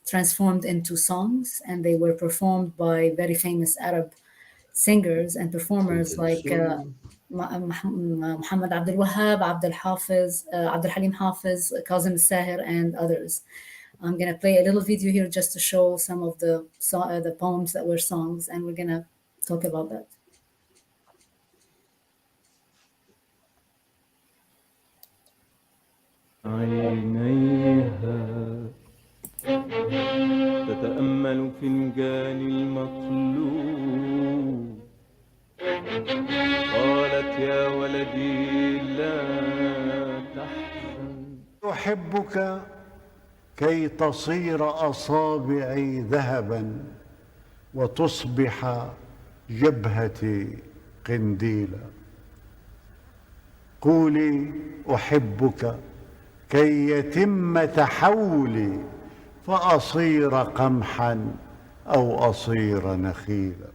transformed into songs, and they were performed by very famous Arab singers and performers like Muhammad Abdul Wahab, Abdul Halim Hafiz, Kazim Sahir, and others. I'm gonna play a little video here just to show some of the poems that were songs, and we're gonna talk about that. عينيها تتأمل فنجان المقلوب قالت يا ولدي لا تحزن أحبك كي تصير أصابعي ذهبا وتصبح جبهتي قنديلا. قولي أحبك كي يتم تحولي فأصير قمحا أو أصير نخيلا.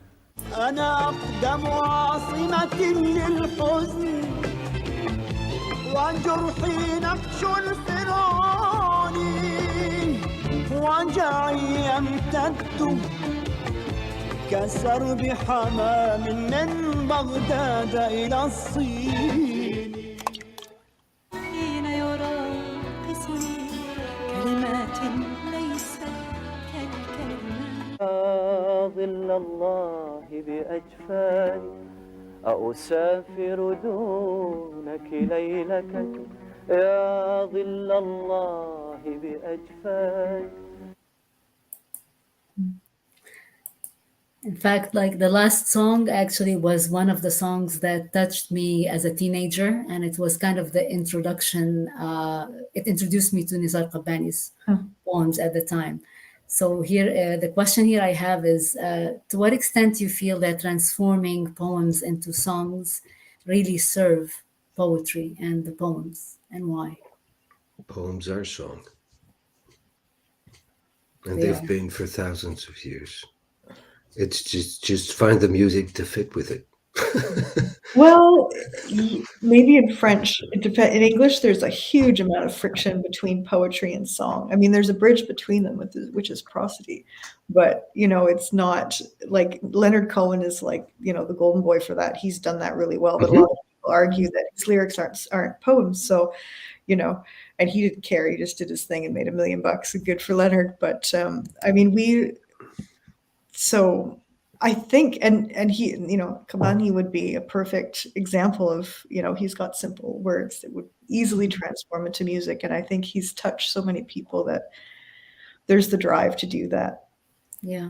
أنا أقدم عاصمة للحزن وجرحي نقش الفرعون وجعي يمتد كسرب حمام من بغداد إلى الصين. حين يراقصني كلمات ليست كالكلمات يا ظل الله بأجفاني أسافر دونك ليلة يا ظل الله بأجفاني. In fact, like the last song actually was one of the songs that touched me as a teenager, and it was kind of the introduction. It introduced me to Nizar Qabbani's poems at the time. So here, the question here I have is, to what extent you feel that transforming poems into songs really serve poetry and the poems, and why? Poems are song. And They they've are. been for thousands of years. It's just find the music to fit with it. Well, maybe in French, it depends. In English, there's a huge amount of friction between poetry and song. I mean, there's a bridge between them, which is prosody. But, it's not like Leonard Cohen is like, the golden boy for that. He's done that really well. But a lot of people argue that his lyrics aren't poems. So, and he didn't care. He just did his thing and made $1 million. Good for Leonard. But I mean, so I think, and he, Qabbani would be a perfect example of, he's got simple words that would easily transform into music. And I think he's touched so many people that there's the drive to do that. Yeah.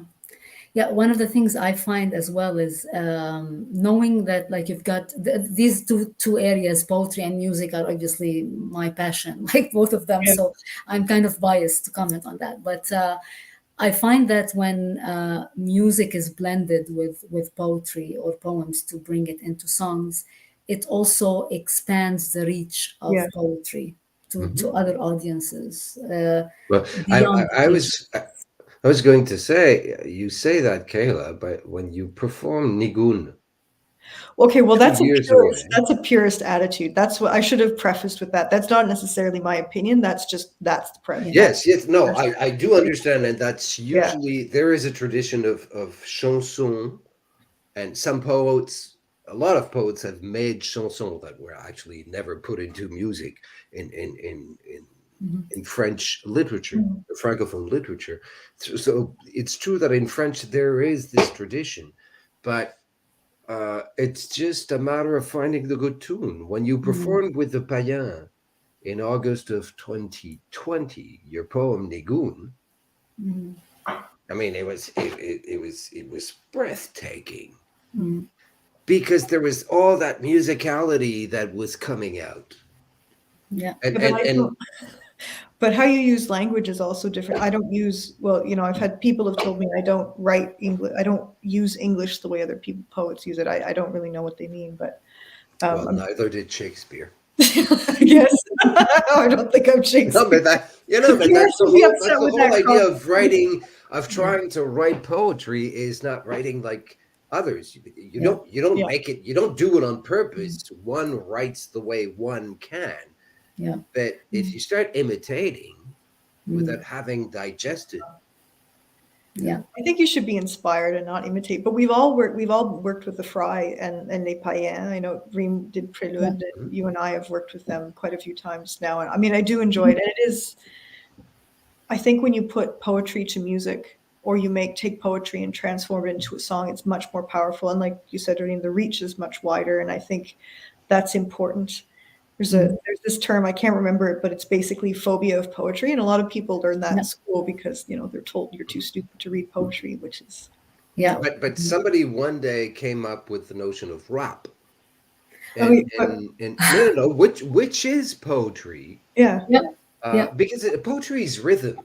Yeah. One of the things I find as well is knowing that like you've got these two areas, poetry and music, are obviously my passion, like both of them. Yeah. So I'm kind of biased to comment on that. But I find that when music is blended with poetry or poems to bring it into songs, it also expands the reach of Yeah. poetry to other audiences Well, beyond I was going to say, you say that, Kayla, but when you perform nigun Okay, well, 2 years away, that's a purist attitude. That's what I should have prefaced with that. That's not necessarily my opinion. That's the Yeah. yes, no, I do understand, and that's Yeah. usually there is a tradition of chanson, and some poets, a lot of poets have made chansons that were actually never put into music in French literature, Francophone literature. So it's true that in French there is this tradition, but it's just a matter of finding the good tune. When you performed with the Païens in August of 2020, your poem Nigun, I mean, it was breathtaking because there was all that musicality that was coming out. Yeah. But how you use language is also different. I don't use, well, I've had people have told me I don't write English. I don't use English the way other poets use it. I don't really know what they mean, but Well, neither did Shakespeare. I guess I don't think I'm Shakespeare. No, but that's the whole idea of writing, of trying to write poetry is not writing like others. You don't make it, you don't do it on purpose. One writes the way one can. Yeah. But if you start imitating without having digested, Yeah. I think you should be inspired and not imitate. But we've all worked with the FRYE and Les Païens. I know Reem did Prelude. And you and I have worked with them quite a few times now. And I mean, I do enjoy it. And it is, I think when you put poetry to music, or you take poetry and transform it into a song, it's much more powerful. And like you said, Reem, the reach is much wider. And I think that's important. There's this term, I can't remember it, but it's basically phobia of poetry. And a lot of people learn that in school because, they're told you're too stupid to read poetry, which is. Yeah. But somebody one day came up with the notion of rap. Which is poetry. Yeah. Because poetry is rhythm.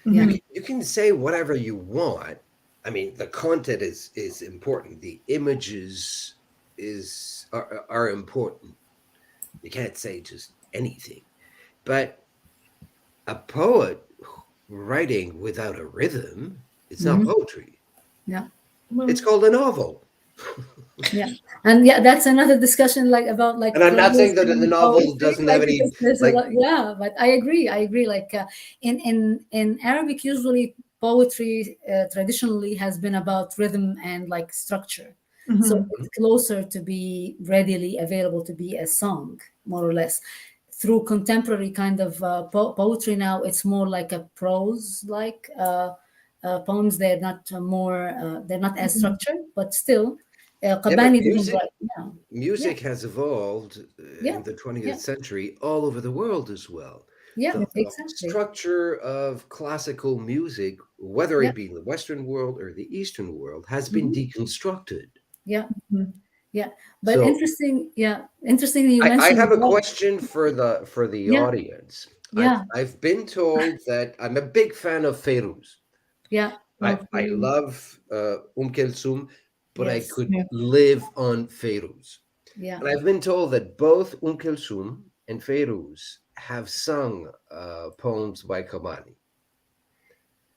Yeah. You can say whatever you want. I mean, the content is important. The images are important. You can't say just anything. But a poet writing without a rhythm, it's not poetry. Yeah. It's called a novel. Yeah. And that's another discussion about And I'm not saying that the novel doesn't have any but I agree. Like in Arabic, usually poetry traditionally has been about rhythm and like structure. So it's closer to be readily available to be a song, more or less. Through contemporary kind of poetry now, it's more like a prose like poems. They're not they're not as structured, but still Qabbani didn't write. Music has evolved in the 20th century all over the world as well. Yeah, the exactly. structure of classical music, whether it be in the Western world or the Eastern world, has been deconstructed. Yeah. Yeah. But so, interestingly you mentioned I have a question for the audience. Yeah. I've been told that I'm a big fan of Fayrouz. Yeah. I love Kulthum, but I could live on Fayrouz. Yeah. And I've been told that both Kulthum and Fayrouz have sung poems by Qabbani.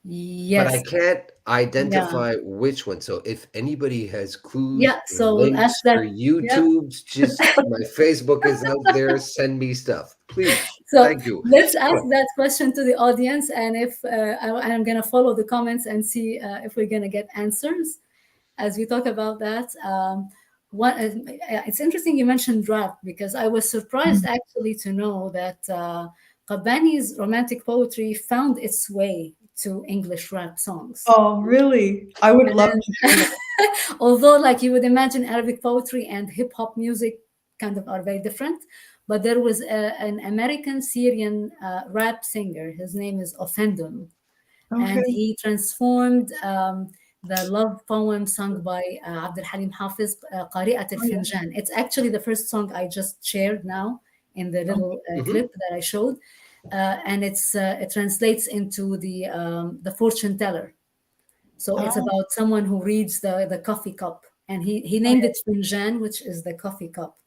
Yes. But I can't identify which one. So if anybody has clues, so links or YouTubes, just my Facebook is out there. Send me stuff, please. So thank you. Let's ask that question to the audience, and if I'm going to follow the comments and see if we're going to get answers as we talk about that. It's interesting you mentioned rap, because I was surprised actually to know that Qabbani's romantic poetry found its way to English rap songs. Oh, really? I would love to. Although, like, you would imagine Arabic poetry and hip-hop music kind of are very different, but there was an American Syrian rap singer. His name is Offendum, and he transformed the love poem sung by Abdel Halim Hafiz, Qari'at al-Finjan. It's actually the first song I just shared now in the little clip that I showed. and it translates into the fortune teller. So it's about someone who reads the coffee cup, and he named it finjan, which is the coffee cup.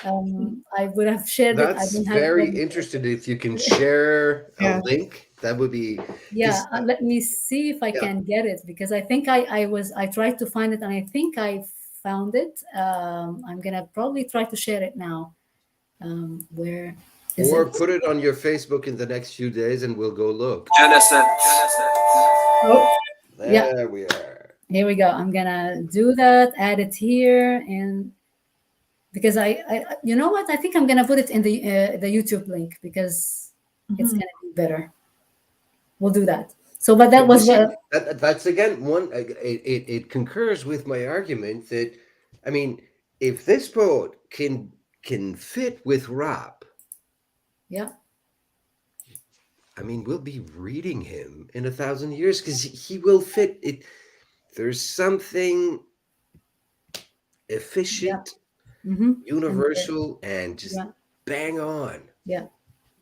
I would have shared it. I That's don't have. very interesting. If you can share a Yeah. link, that would be. Yeah, let me see if I can get it, because I think I tried to find it and I think I found it. I'm gonna probably try to share it now. Where is Or it? put it on your Facebook in the next few days, and we'll go look. Oh, yeah, There we are. here we go. I'm gonna do that. Add it here, and because I you know what? I think I'm gonna put it in the YouTube link because it's gonna be better. We'll do that. So, but that was That's again one. It concurs with my argument that, I mean, if this poet can fit with rap, yeah. I mean, we'll be reading him in 1,000 years because he will fit it. There's something efficient, universal, and just bang on. Yeah.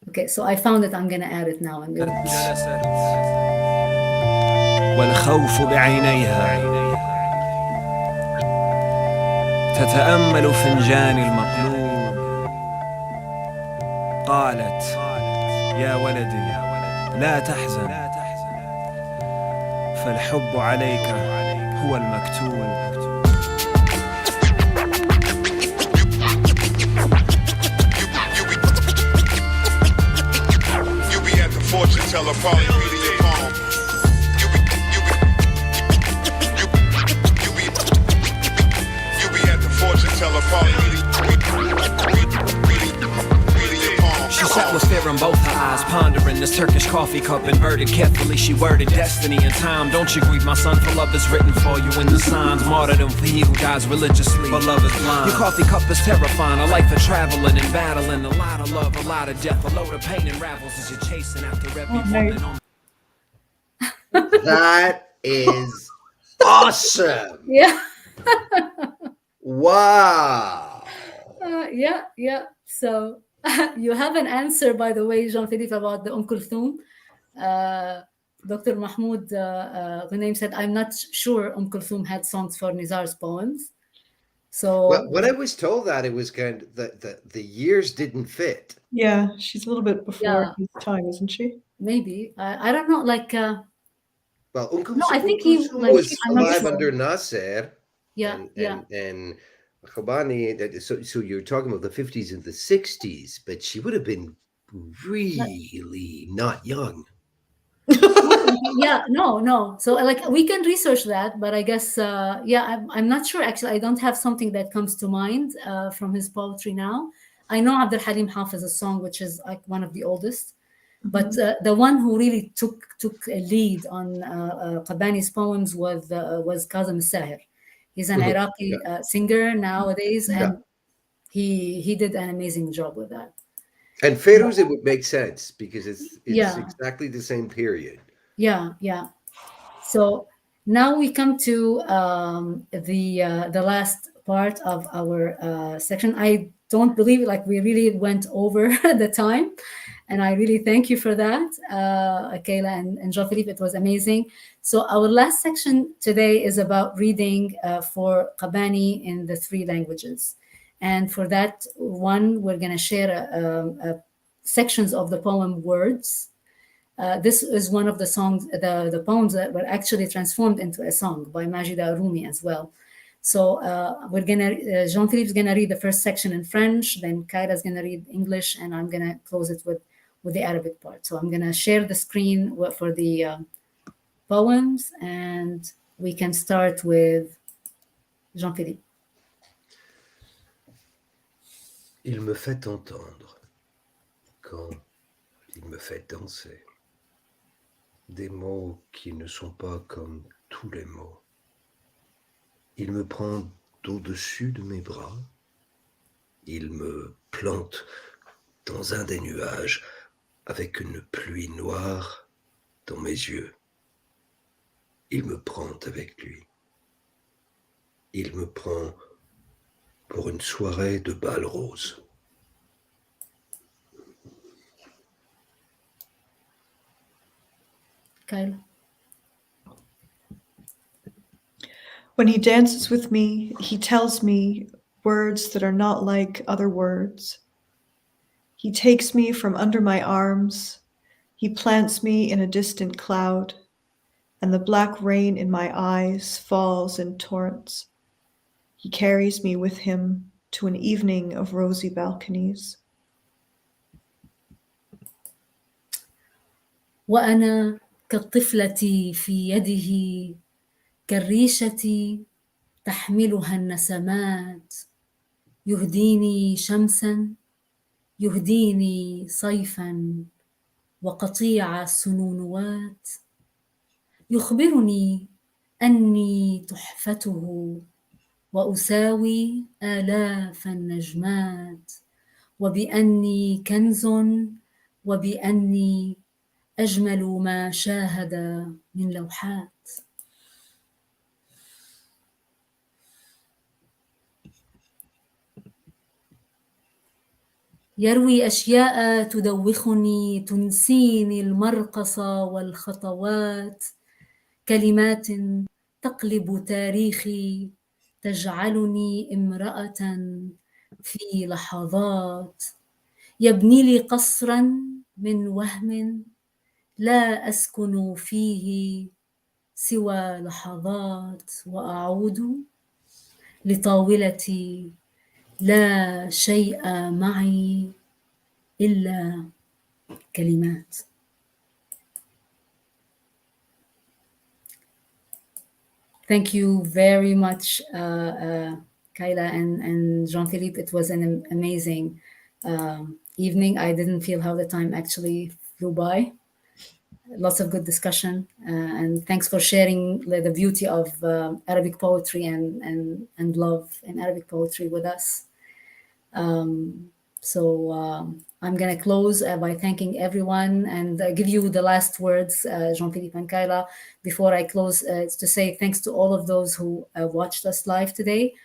Okay, so I found it. I'm gonna add it now. I'm gonna. والخوف بعينيها تتأمل فنجان المقلوب قالت يا ولدي لا تحزن فالحب عليك هو المكتوب Fortune teller probably reading your palm. You be at the fortune teller probably reading your palm. She sat with fear in both her eyes, pondering this Turkish coffee cup inverted. Carefully she worded destiny and time. Don't you grieve, my son, for love is written for you in the signs. Martyrdom for he who dies religiously, but love is blind. Your coffee cup is terrifying, a life of traveling and battling. A lot of love, a lot of death, a load of pain and ravels as you're chasing after every woman on. That is awesome. Yeah. Wow. Yeah. So you have an answer, by the way, Jean-Philippe, about the Kulthum. Dr. Mahmoud Ghunaim said, I'm not sure Kulthum had songs for Nizar's poems. So Well, when I was told that, it was kind of the years didn't fit. Yeah, she's a little bit before his time, isn't she? maybe I don't know. Like Well, no, I think he was I'm not alive sure. under Nasser. Yeah, And Qabbani. So you're talking about the 50s and the 60s, but she would have been really not young. Yeah, no. So like we can research that, but I guess I'm not sure actually. I don't have something that comes to mind from his poetry now. I know Abdul Halim Hafiz's song, which is like one of the oldest, but the one who really took a lead on Qabbani's poems was Kazem Sahir. He's an Iraqi singer nowadays, and he did an amazing job with that. And Feiruz, it would make sense because it's exactly the same period. Yeah. So now we come to the last part of our section. I don't believe like we really went over the time, and I really thank you for that, Kayla and Jean-Philippe. It was amazing. So our last section today is about reading for Qabbani in the 3 languages. And for that one, we're going to share sections of the poem Words. This is one of the songs, the poems that were actually transformed into a song by Majida Rumi as well. So Jean-Philippe's gonna read the first section in French, then Kayla's gonna read English, and I'm gonna close it with the Arabic part. So I'm gonna share the screen for the poems, and we can start with Jean-Philippe. Il me fait entendre quand il me fait danser des mots qui ne sont pas comme tous les mots. Il me prend au-dessus de mes bras, il me plante dans un des nuages avec une pluie noire dans mes yeux. Il me prend avec lui. Il me prend pour une soirée de bal rose. Kayla. When he dances with me, he tells me words that are not like other words. He takes me from under my arms. He plants me in a distant cloud, and the black rain in my eyes falls in torrents. He carries me with him to an evening of rosy balconies. وأنا كالطفلة في يده كالريشة تحملها النسمات يهديني شمسا يهديني صيفا وقطيع السنونوات يخبرني أني تحفته وأساوي آلاف النجمات وبأني كنز وبأني أجمل ما شاهد من لوحات. يروي أشياء تدوخني تنسيني المرقص والخطوات كلمات تقلب تاريخي تجعلني امرأة في لحظات يبني لي قصرا من وهم لا أسكن فيه سوى لحظات وأعود لطاولتي لا شيء معي إلا كلمات. Thank you very much, Kayla and Jean-Philippe. It was an amazing evening. I didn't feel how the time actually flew by. Lots of good discussion, and thanks for sharing the beauty of Arabic poetry and love in Arabic poetry with us. I'm going to close by thanking everyone and give you the last words, Jean-Philippe and Kayla, before I close, to say thanks to all of those who watched us live today,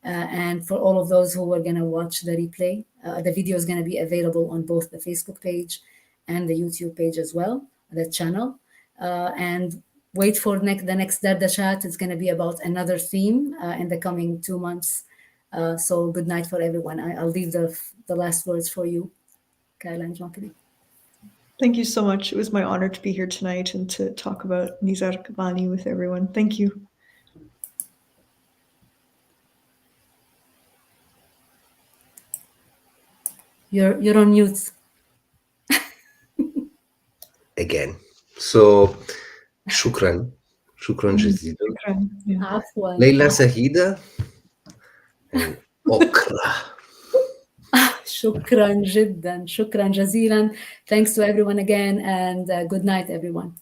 and for all of those who are going to watch the replay. The video is going to be available on both the Facebook page and the YouTube page as well, the channel. And wait for the next Dardashat. It's going to be about another theme in the coming 2 months. So good night for everyone. I'll leave the last words for you, Kayla and Jean-Philippe. Thank you so much. It was my honor to be here tonight and to talk about Nizar Qabbani with everyone. Thank you. You're on mute. Again. So shukran jazilan. عفوا. Layla Sahida and Okra. شكرا جدا. شكرا جزيلا. Thanks to everyone again, and good night, everyone.